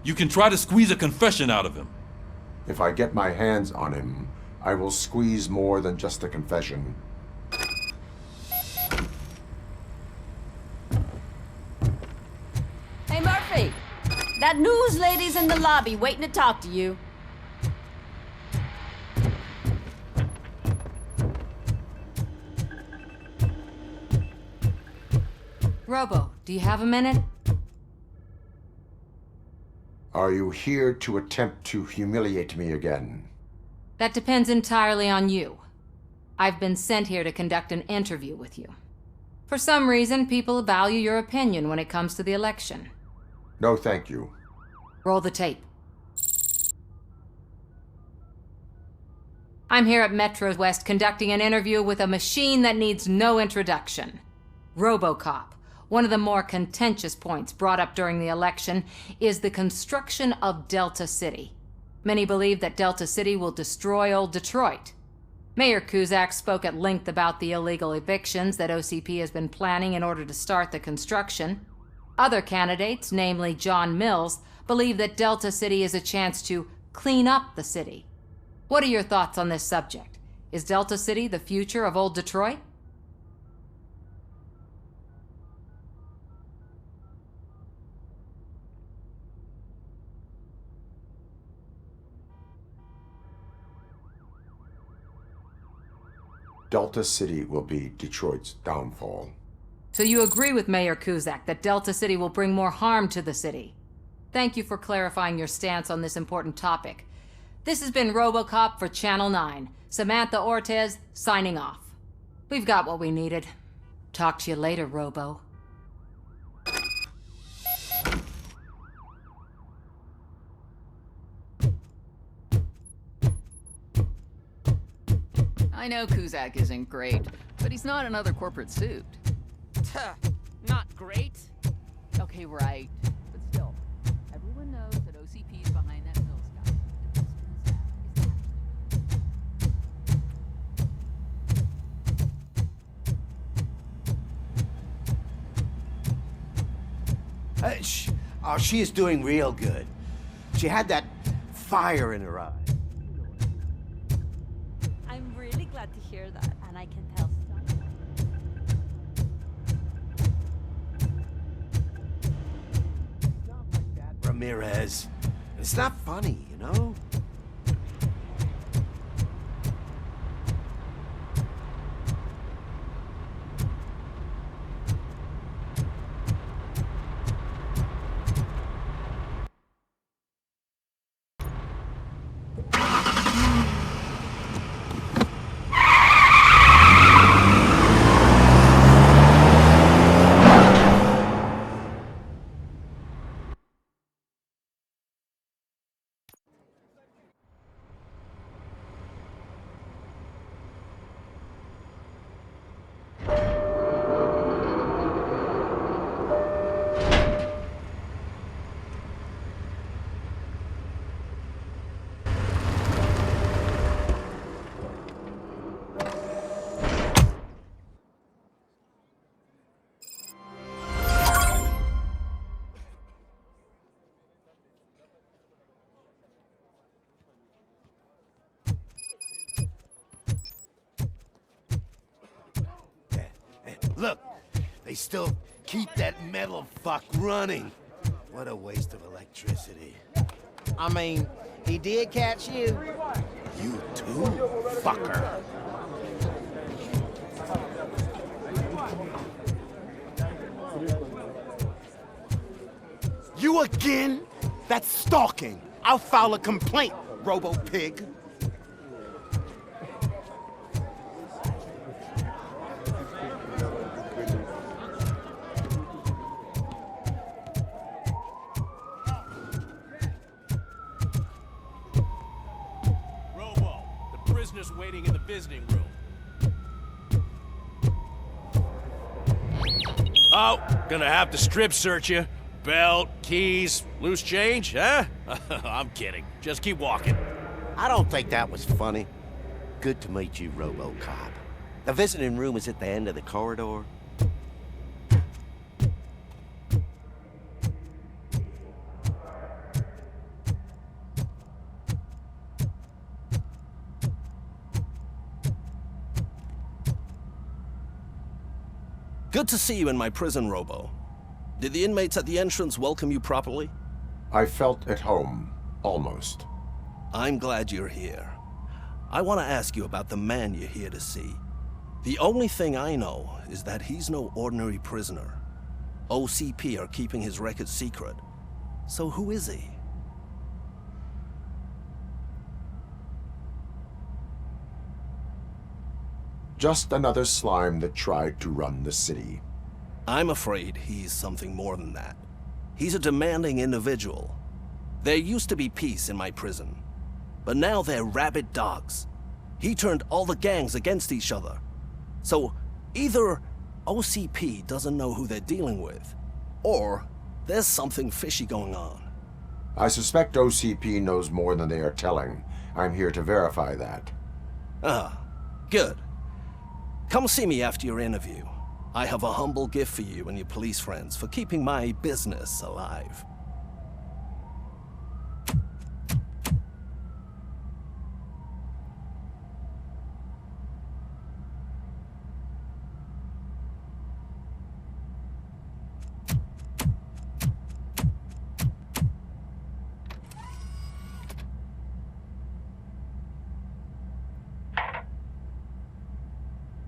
You can try to squeeze a confession out of him.
If I get my hands on him, I will squeeze more than just a confession.
Hey, Murphy. That news lady's in the lobby waiting to talk to you.
Robo, do you have a minute?
Are you here to attempt to humiliate me again?
That depends entirely on you. I've been sent here to conduct an interview with you. For some reason, people value your opinion when it comes to the election.
No, thank you.
Roll the tape. I'm here at Metro West conducting an interview with a machine that needs no introduction.
RoboCop. One of the more contentious points brought up during the election is the construction of Delta City. Many believe that Delta City will destroy old Detroit. Mayor Cusack spoke at length about the illegal evictions that OCP has been planning in order to start the construction. Other candidates, namely John Mills, believe that Delta City is a chance to clean up the city. What are your thoughts on this subject? Is Delta City the future of old Detroit?
Delta City will be Detroit's downfall.
So you agree with Mayor Cusack that Delta City will bring more harm to the city? Thank you for clarifying your stance on this important topic. This has been RoboCop for Channel 9. Samantha Ortez, signing off. We've got what we needed. Talk to you later, Robo.
I know Cusack isn't great, but he's not another corporate suit.
Not great.
Okay, right. But still, everyone knows that OCP's behind that Mills guy.
She is doing real good. She had that fire in her eye.
I'm really glad to hear that, and I can tell
Ramirez. It's not funny, you know? Look, they still keep that metal fuck running. What a waste of electricity.
I mean, he did catch you.
You too, fucker. You again? That's stalking. I'll file a complaint, Robo-Pig.
Waiting in the visiting room. Oh, gonna have to strip search you. Belt, keys, loose change, huh? I'm kidding. Just keep walking.
I don't think that was funny. Good to meet you, RoboCop. The visiting room is at the end of the corridor.
Good to see you in my prison, Robo. Did the inmates at the entrance welcome you properly?
I felt at home, almost.
I'm glad you're here. I want to ask you about the man you're here to see. The only thing I know is that he's no ordinary prisoner. OCP are keeping his record secret. So who is he?
Just another slime that tried to run the city.
I'm afraid he's something more than that. He's a demanding individual. There used to be peace in my prison, but now they're rabid dogs. He turned all the gangs against each other. So either OCP doesn't know who they're dealing with. Or there's something fishy going on.
I suspect OCP knows more than they are telling. I'm here to verify that.
Ah, good. Come see me after your interview. I have a humble gift for you and your police friends for keeping my business alive.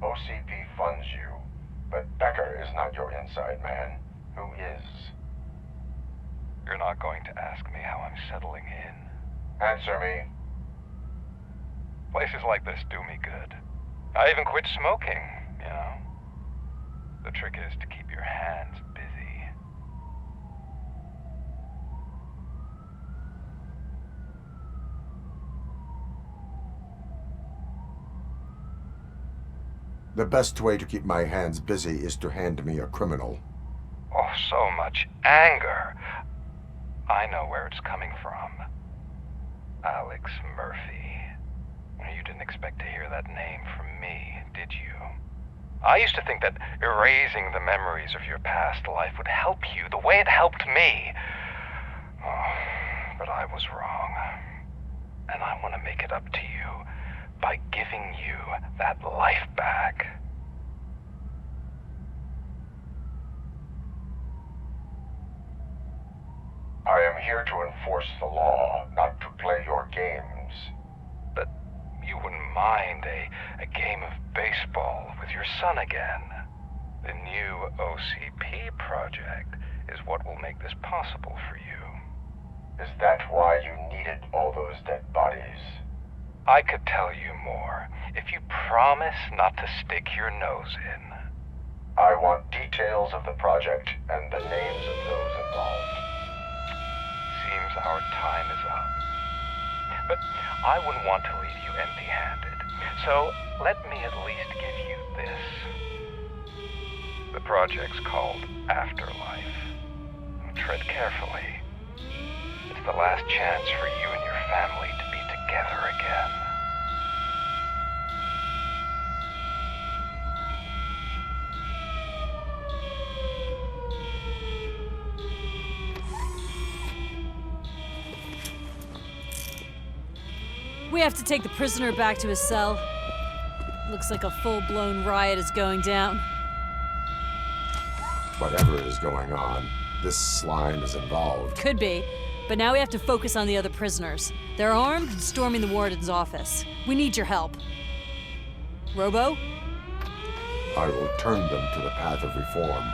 OCP funds you, but Becker is not your inside man. Who is?
You're not going to ask me how I'm settling in.
Answer me.
Places like this do me good. I even quit smoking, you know. The trick is to keep your hands busy.
The best way to keep my hands busy is to hand me a criminal.
Oh, so much anger. I know where it's coming from. Alex Murphy. You didn't expect to hear that name from me, did you? I used to think that erasing the memories of your past life would help you the way it helped me. Oh, but I was wrong. And I want to make it up to you by giving you that life back.
I am here to enforce the law, not to play your games.
But you wouldn't mind a game of baseball with your son again. The new OCP project is what will make this possible for you.
Is that why you needed all those dead bodies?
I could tell you more if you promise not to stick your nose in.
I want details of the project and the names of those involved.
Seems our time is up. But I wouldn't want to leave you empty-handed, so let me at least give you this. The project's called Afterlife. Tread carefully. It's the last chance for you and your family to be together again.
We have to take the prisoner back to his cell. Looks like a full-blown riot is going down.
Whatever is going on, this slime is involved.
Could be, but now we have to focus on the other prisoners. They're armed and storming the warden's office. We need your help. Robo?
I will turn them to the path of reform.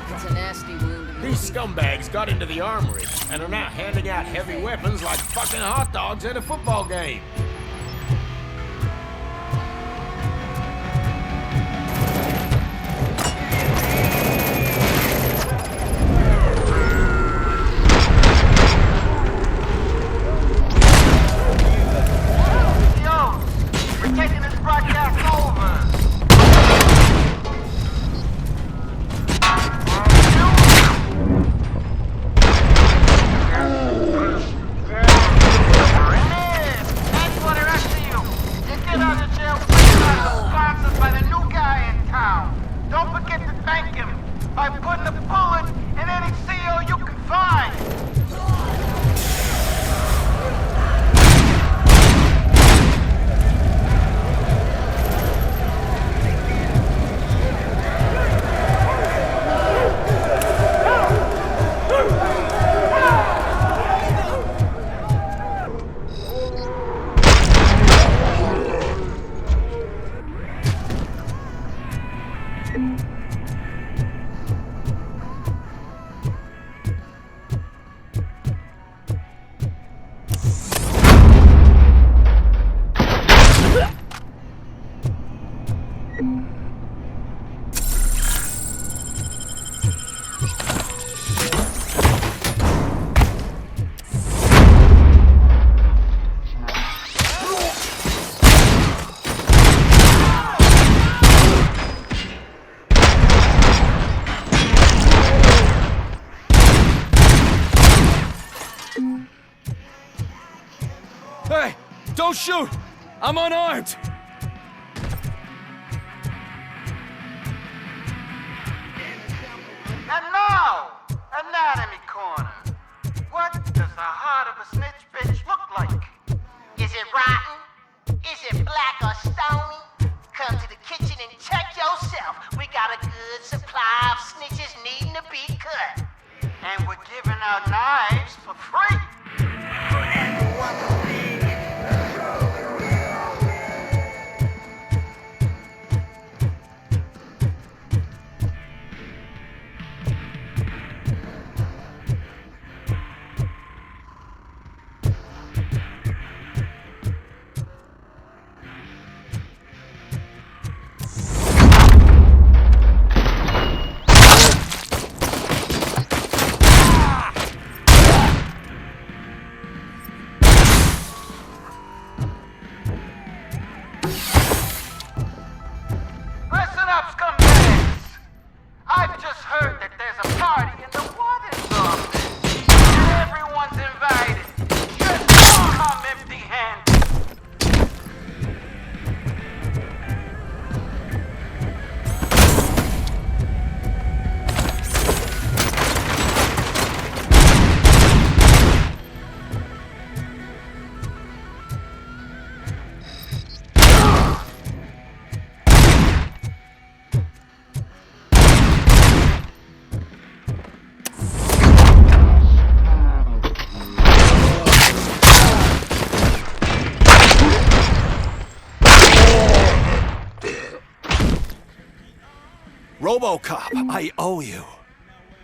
It's a nasty wound.
These scumbags got into the armory and are now handing out heavy weapons like fucking hot dogs at a football game.
Yo, we're taking this broadcast over. Anyone
Hey, don't shoot! I'm unarmed!
And now, Anatomy Corner. What does the heart of a snitch bitch look like?
Is it rotten? Is it black or stony? Come to the kitchen and check yourself. We got a good supply of snitches needing to be cut.
And we're giving out knives for free. Listen up, scumbags! I've just heard that there's a party in the warden's office. Everyone's invited. Just don't come empty-handed.
RoboCop, I owe you.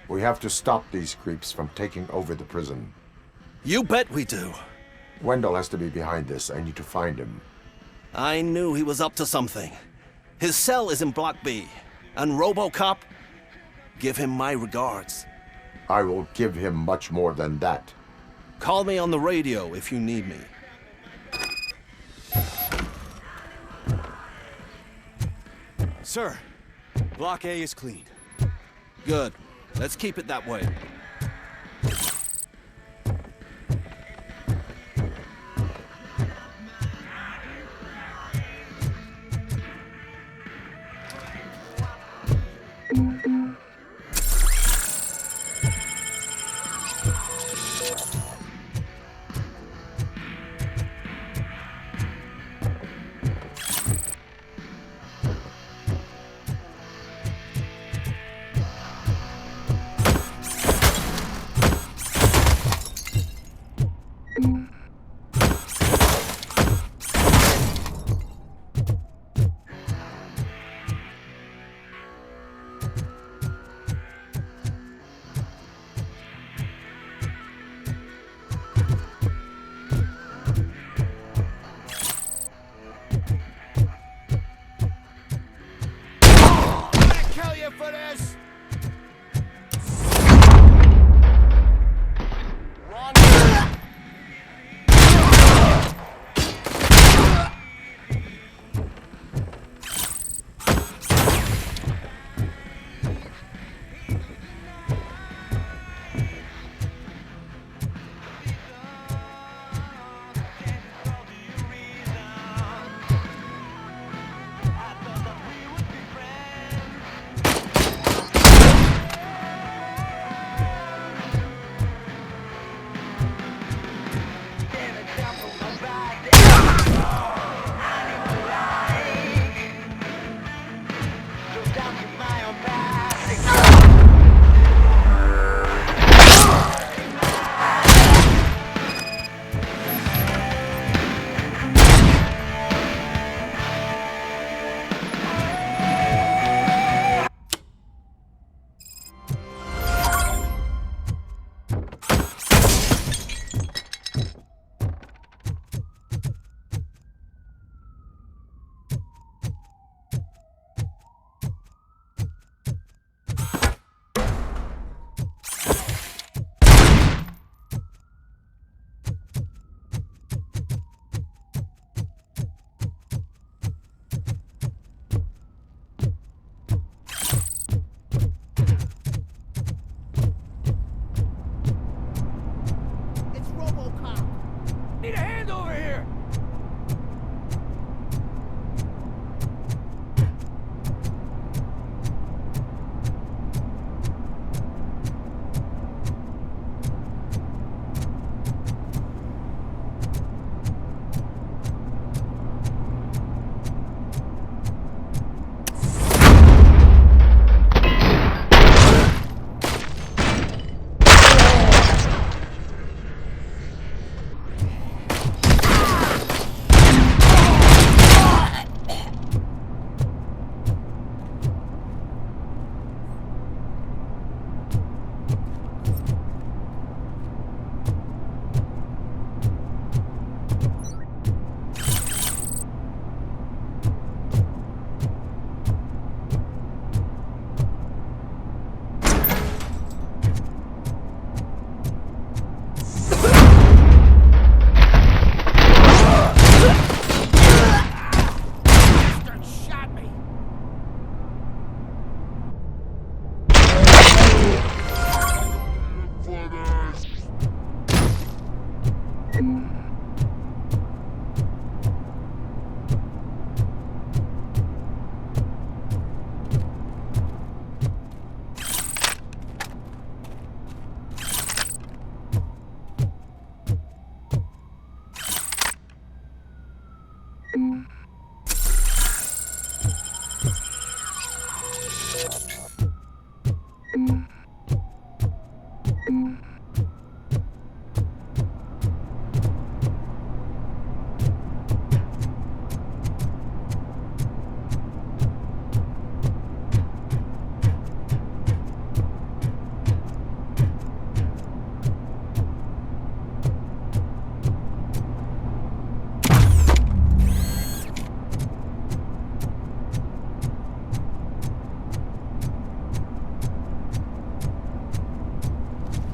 We have to stop these creeps from taking over the prison.
You bet we do.
Wendell has to be behind this. I need to find him.
I knew he was up to something. His cell is in Block B. And RoboCop, give him my regards.
I will give him much more than that.
Call me on the radio if you need me.
Sir, Block A is clean.
Good. Let's keep it that way.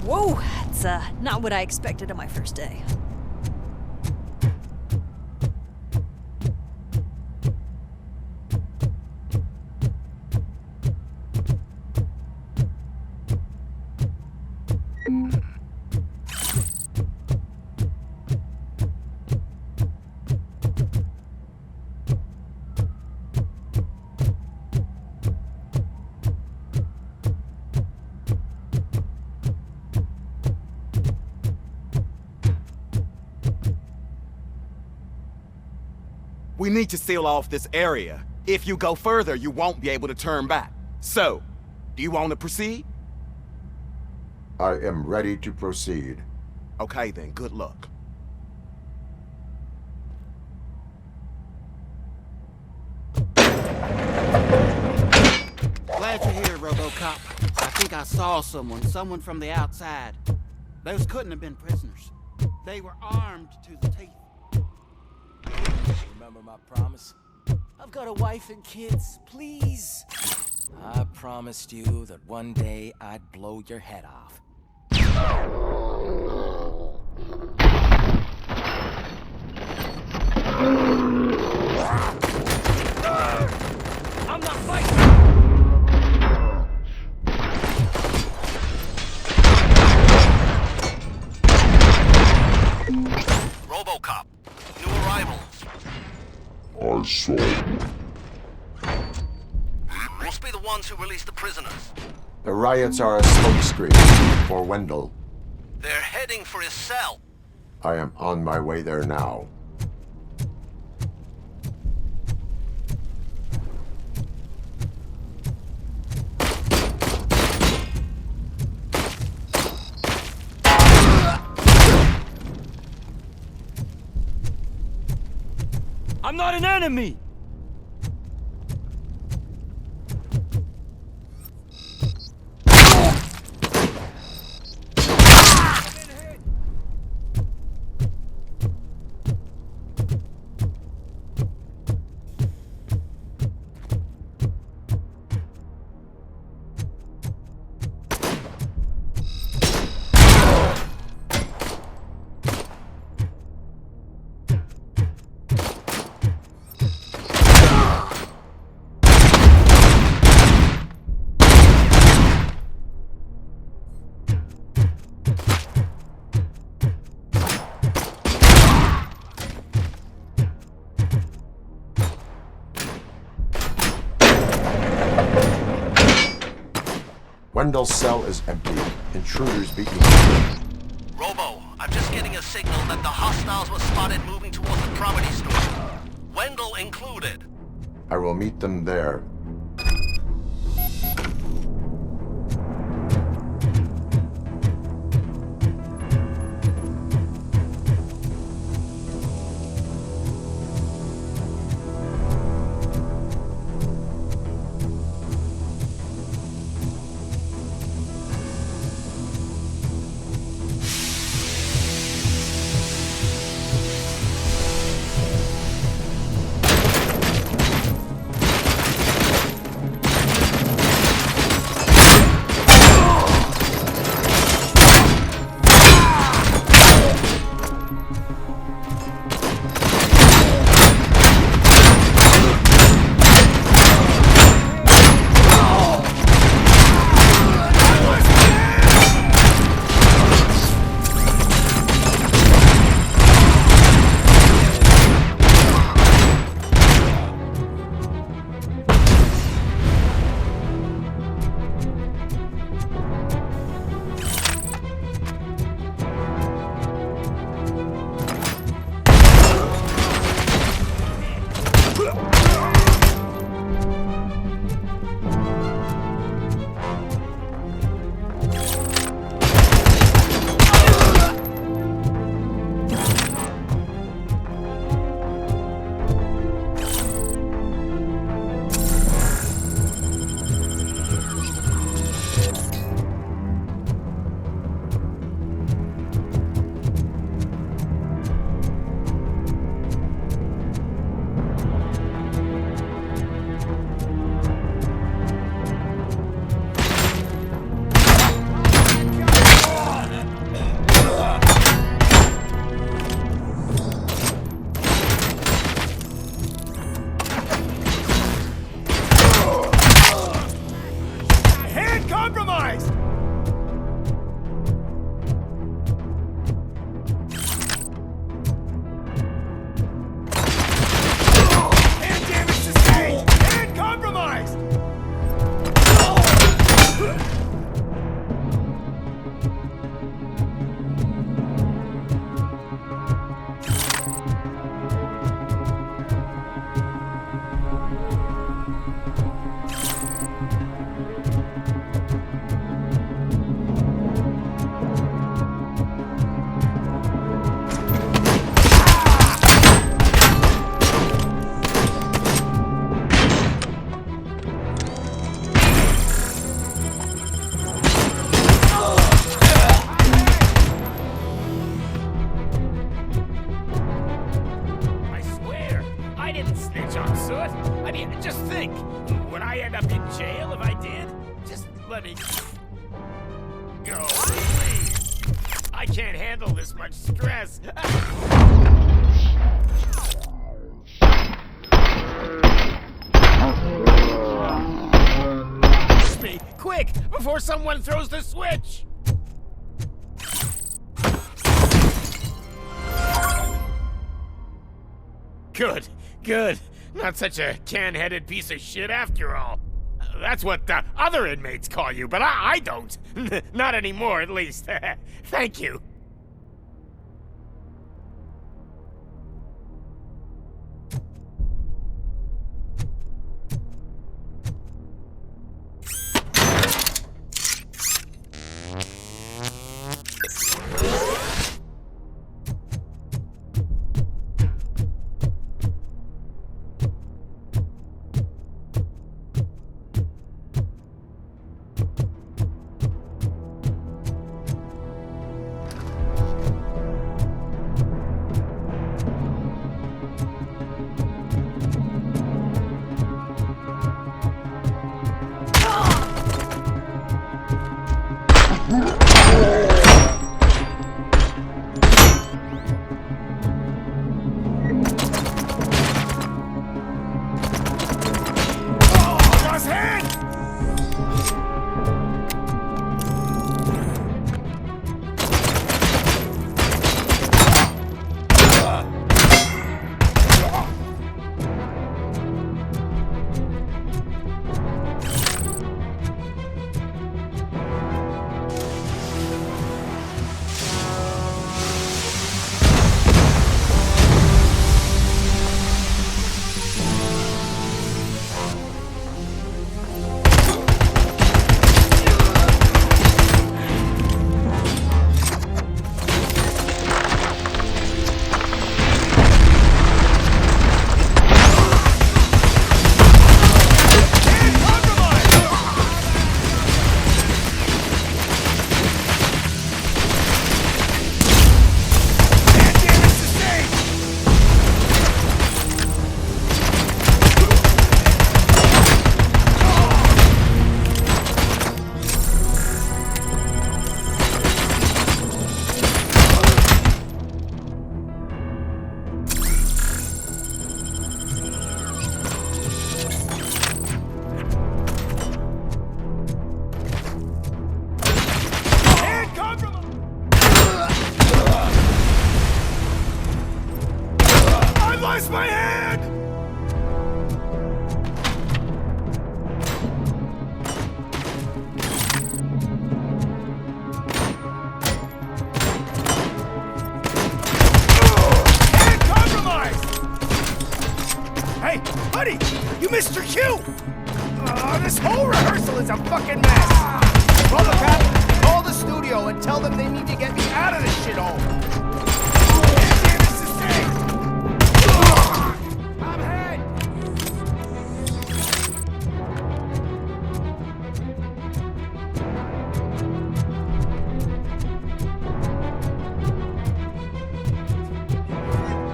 Whoa, that's not what I expected on my first day.
We need to seal off this area. If you go further, you won't be able to turn back. So, do you want to proceed?
I am ready to proceed.
Okay then, good luck.
Glad you're here, RoboCop. I think I saw someone from the outside. Those couldn't have been prisoners. They were armed to the teeth.
Remember my promise? I've got a wife and kids, please. I promised you that one day I'd blow your head off.
I'm not fighting!
RoboCop, new arrivals.
I saw.
Must be the ones who released the prisoners.
The riots are a smokescreen for Wendell.
They're heading for his cell.
I am on my way there now.
I'm not an enemy!
Wendell's cell is empty. Intruders beating.
Robo, I'm just getting a signal that the hostiles were spotted moving towards the property store. Wendell included.
I will meet them there.
didn't snitch on Soot. I mean, just think. Would I end up in jail if I did? Just let me go, please. I can't handle this much stress. Me, quick, before someone throws the switch! Good, good. Not such a can-headed piece of shit after all. That's what the other inmates call you, but I don't. Not anymore, at least. Thank you.
This whole rehearsal is a fucking mess! RoboCop, call the studio and tell them they need to get me out of this shithole! I'm hit!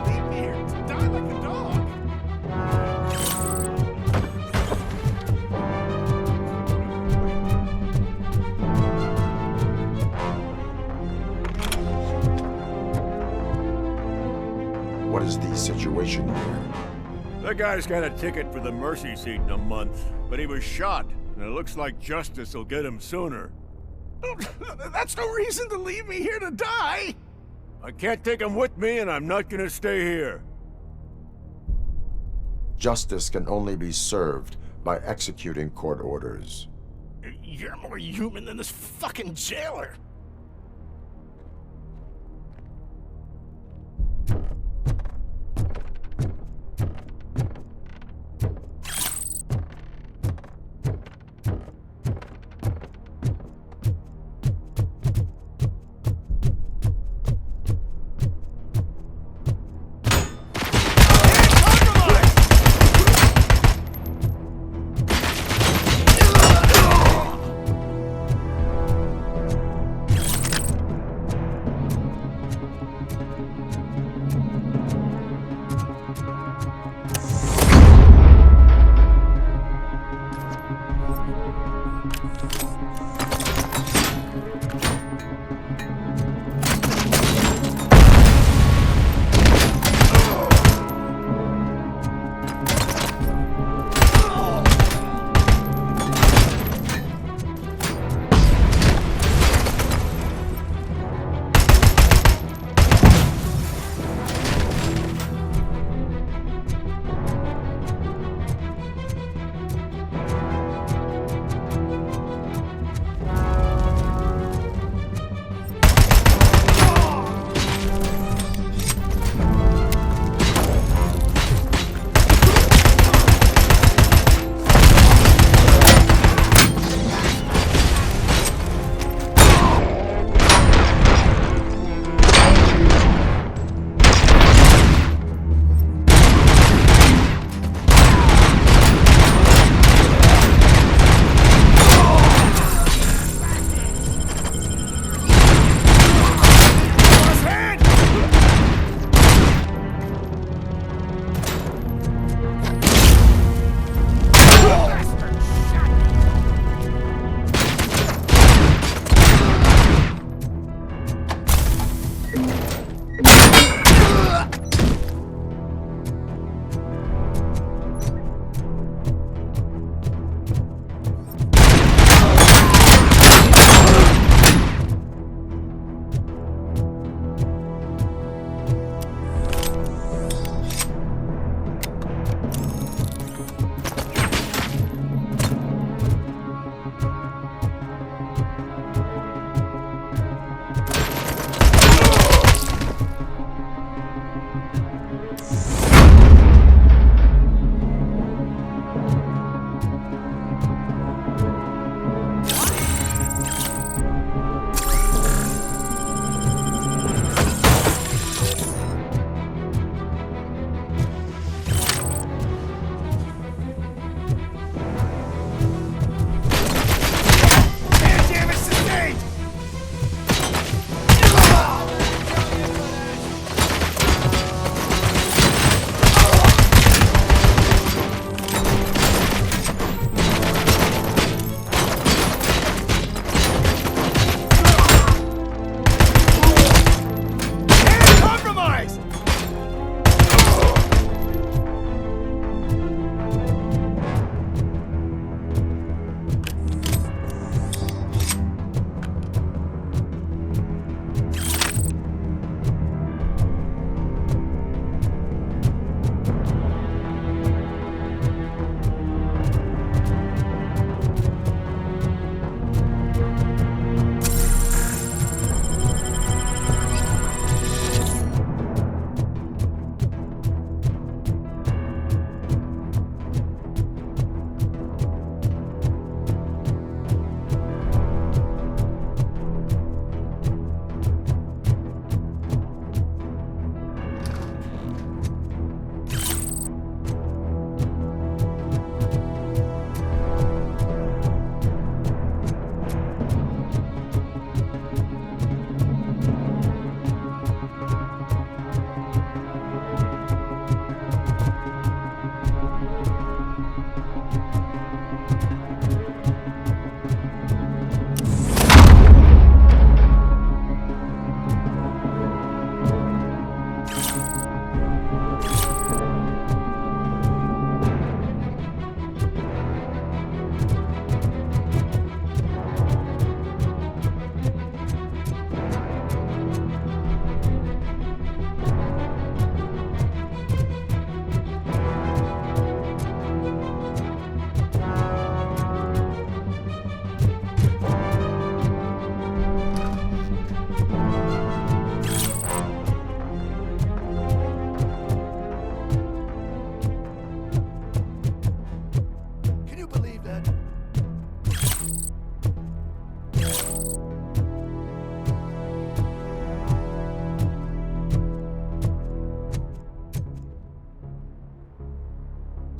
Leave me here to die like a dog.
What is the situation here?
That guy's got a ticket for the mercy seat in a month, but he was shot, and it looks like justice will get him sooner.
That's no reason to leave me here to die!
I can't take him with me, and I'm not gonna stay here.
Justice can only be served by executing court orders.
You're more human than this fucking jailer!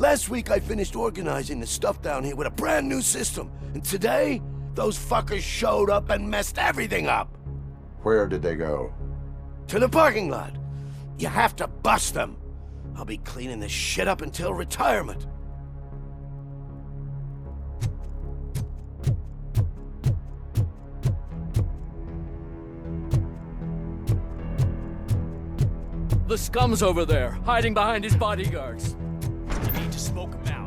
Last week I finished organizing the stuff down here with a brand new system. And today, those fuckers showed up and messed everything up.
Where did they go?
To the parking lot. You have to bust them. I'll be cleaning this shit up until retirement.
The scum's over there, hiding behind his bodyguards.
You need to smoke him out.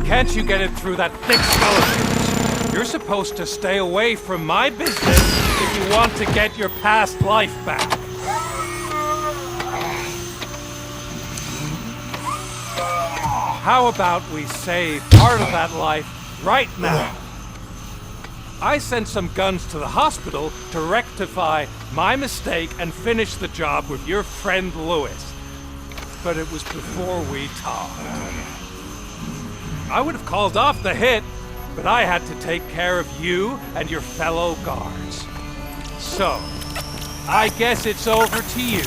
Can't you get it through that thick skeleton? You're supposed to stay away from my business if you want to get your past life back. How about we save part of that life right now? I sent some guns to the hospital to rectify my mistake and finish the job with your friend Lewis. But it was before we talked. I would have called off the hit, but I had to take care of you and your fellow guards. So, I guess it's over to you.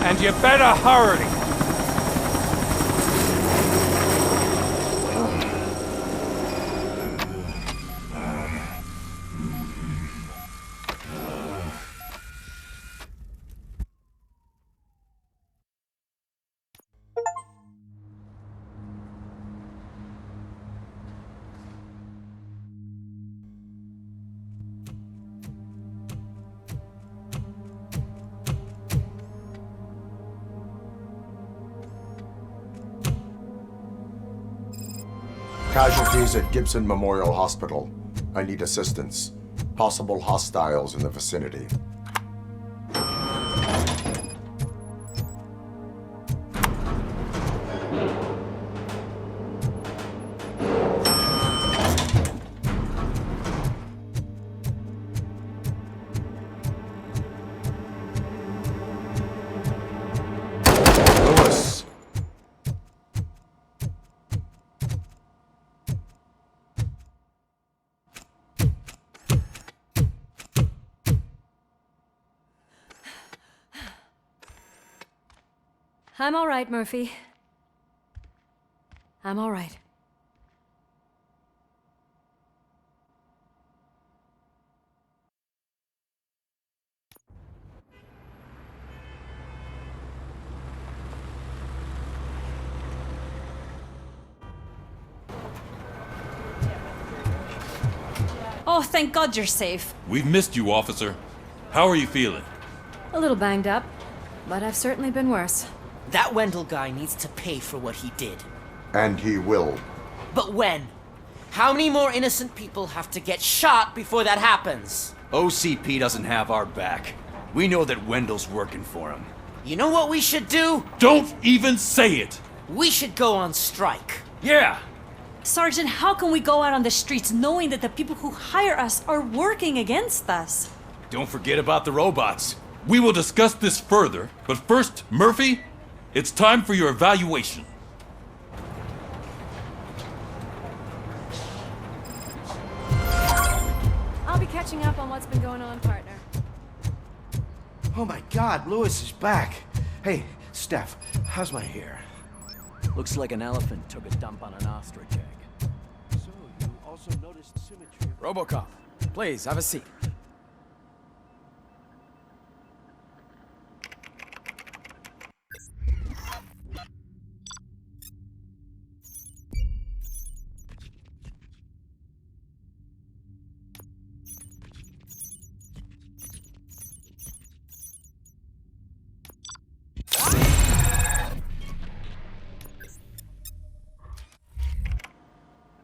And you better hurry.
Casualties at Gibson Memorial Hospital. I need assistance. Possible hostiles in the vicinity.
I'm all right, Murphy. I'm all right. Oh, thank God you're safe.
We've missed you, officer. How are you feeling?
A little banged up, but I've certainly been worse.
That Wendell guy needs to pay for what he did.
And he will.
But when? How many more innocent people have to get shot before that happens?
OCP doesn't have our back. We know that Wendell's working for him.
You know what we should do?
Don't even say it!
We should go on strike.
Yeah!
Sergeant, how can we go out on the streets knowing that the people who hire us are working against us?
Don't forget about the robots.
We will discuss this further, but first, Murphy, it's time for your evaluation.
I'll be catching up on what's been going on, partner.
Oh my God, Lewis is back. Hey, Steph, how's my hair?
Looks like an elephant took a dump on an ostrich egg.
So, you also noticed symmetry.
RoboCop, please, have a seat.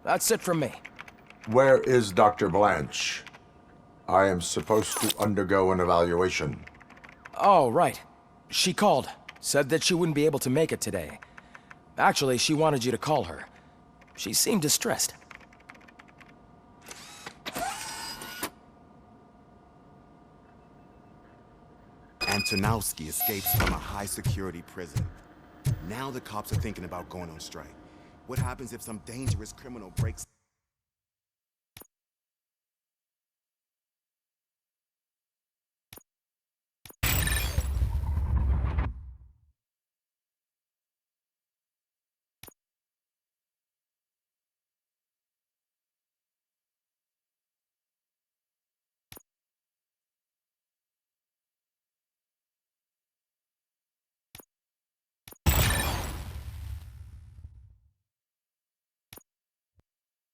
That's it from me.
Where is Dr. Blanche? I am supposed to undergo an evaluation.
Oh, right. She called. Said that she wouldn't be able to make it today. Actually, she wanted you to call her. She seemed distressed.
Antonowski escapes from a high-security prison. Now the cops are thinking about going on strike. What happens if some dangerous criminal breaks...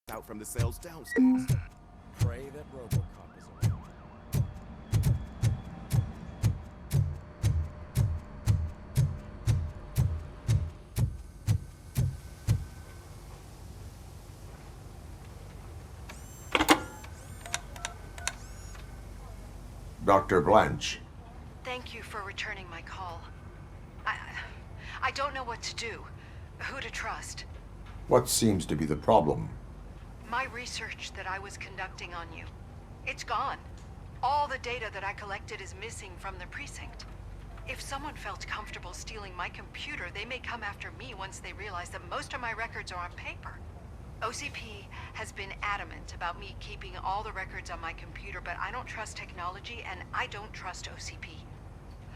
out from the cells downstairs.
Pray that RoboCop is around.
Dr. Blanche.
Thank you for returning my call. I don't know what to do, who to trust.
What seems to be the problem?
My research that I was conducting on you, it's gone. All the data that I collected is missing from the precinct. If someone felt comfortable stealing my computer, they may come after me once they realize that most of my records are on paper. OCP has been adamant about me keeping all the records on my computer, but I don't trust technology and I don't trust OCP.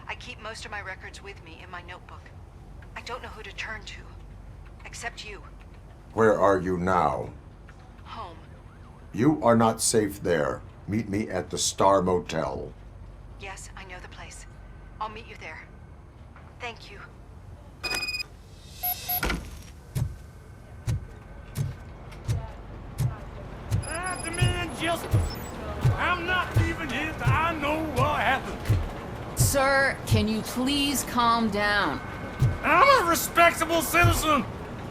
I keep most of my records with me in my notebook. I don't know who to turn to, except you.
Where are you now?
Home.
You are not safe there. Meet me at the Star Motel.
Yes, I know the place. I'll meet you there. Thank you.
I demand justice. I'm not leaving here till I know what happened.
Sir, can you please calm down?
I'm a respectable citizen.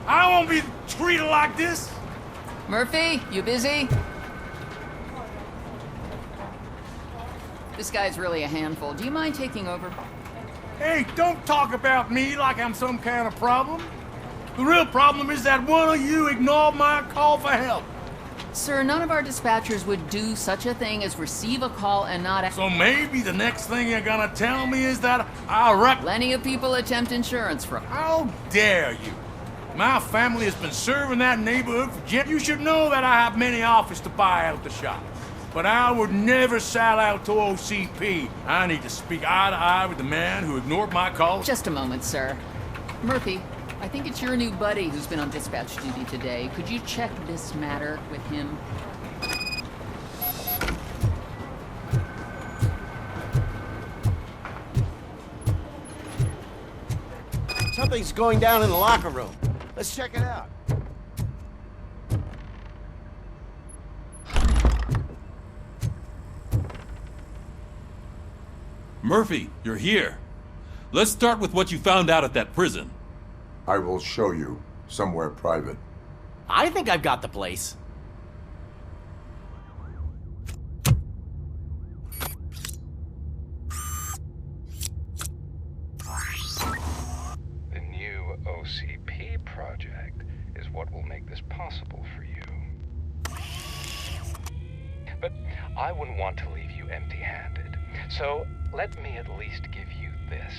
I won't be treated like this.
Murphy, you busy? This guy's really a handful. Do you mind taking over?
Hey, don't talk about me like I'm some kind of problem. The real problem is that one of you ignored my call for help.
Sir, none of our dispatchers would do such a thing as receive a call and not...
So maybe the next thing you're gonna tell me is that I wrecked...
Plenty of people attempt insurance fraud.
How dare you? My family has been serving that neighborhood for gen... You should know that I have many offers to buy out the shop. But I would never sell out to OCP. I need to speak eye to eye with the man who ignored my call.
Just a moment, sir. Murphy, I think it's your new buddy who's been on dispatch duty today. Could you check this matter with him?
Something's going down in the locker room. Let's check it out.
Murphy, you're here. Let's start with what you found out at that prison.
I will show you, somewhere private.
I think I've got the place.
The new OCP project is what will make this possible for you. But I wouldn't want to leave you empty-handed, so let me at least give you this.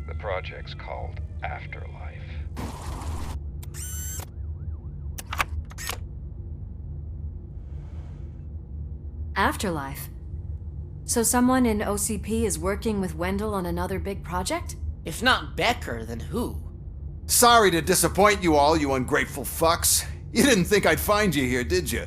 The project's called Afterlife.
Afterlife? So someone in OCP is working with Wendell on another big project?
If not Becker, then who?
Sorry to disappoint you all, you ungrateful fucks. You didn't think I'd find you here, did you?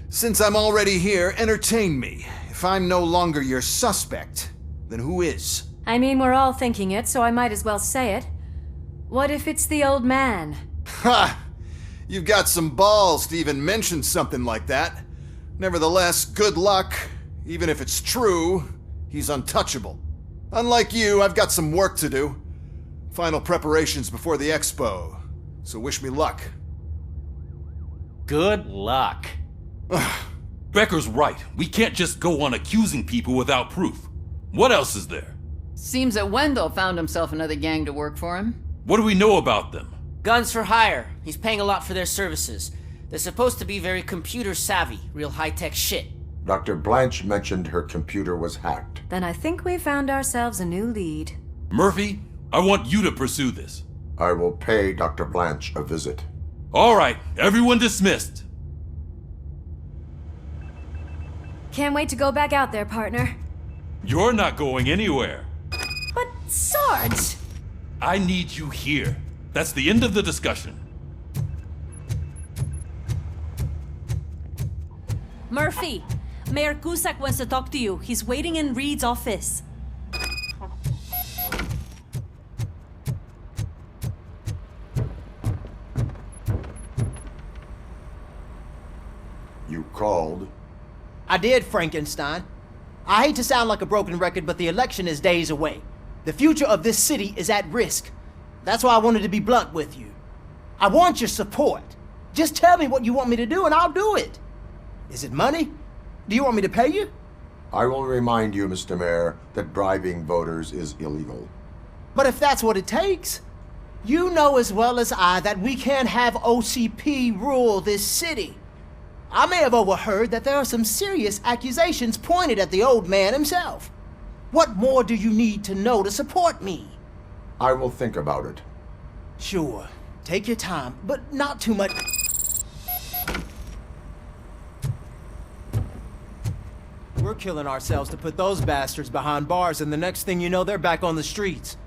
Since I'm already here, entertain me. If I'm no longer your suspect, then who is?
I mean, we're all thinking it, so I might as well say it. What if it's the old man?
Ha! You've got some balls to even mention something like that. Nevertheless, good luck. Even if it's true, he's untouchable. Unlike you, I've got some work to do. Final preparations before the expo. So wish me luck.
Good luck.
Becker's right. We can't just go on accusing people without proof. What else is there?
Seems that Wendell found himself another gang to work for him.
What do we know about them?
Guns for hire. He's paying a lot for their services. They're supposed to be very computer savvy, real high-tech shit.
Dr. Blanche mentioned her computer was hacked.
Then I think we found ourselves a new lead.
Murphy, I want you to pursue this.
I will pay Dr. Blanche a visit.
All right, everyone dismissed.
Can't wait to go back out there, partner.
You're not going anywhere.
But, Sarge!
I need you here. That's the end of the discussion.
Murphy, Mayor Cusack wants to talk to you. He's waiting in Reed's office.
You called?
I did, Frankenstein. I hate to sound like a broken record, but the election is days away. The future of this city is at risk. That's why I wanted to be blunt with you. I want your support. Just tell me what you want me to do and I'll do it. Is it money? Do you want me to pay you?
I will remind you, Mr. Mayor, that bribing voters is illegal.
But if that's what it takes, you know as well as I that we can't have OCP rule this city. I may have overheard that there are some serious accusations pointed at the old man himself. What more do you need to know to support me?
I will think about it.
Sure. Take your time, but not too much. We're killing ourselves to put those bastards behind bars, and the next thing you know, they're back on the streets.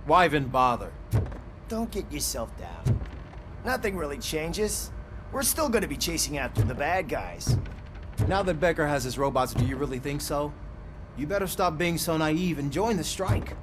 Why even bother?
Don't get yourself down. Nothing really changes. We're still gonna be chasing after the bad guys.
Now that Becker has his robots, do you really think so? You better stop being so naive and join the strike.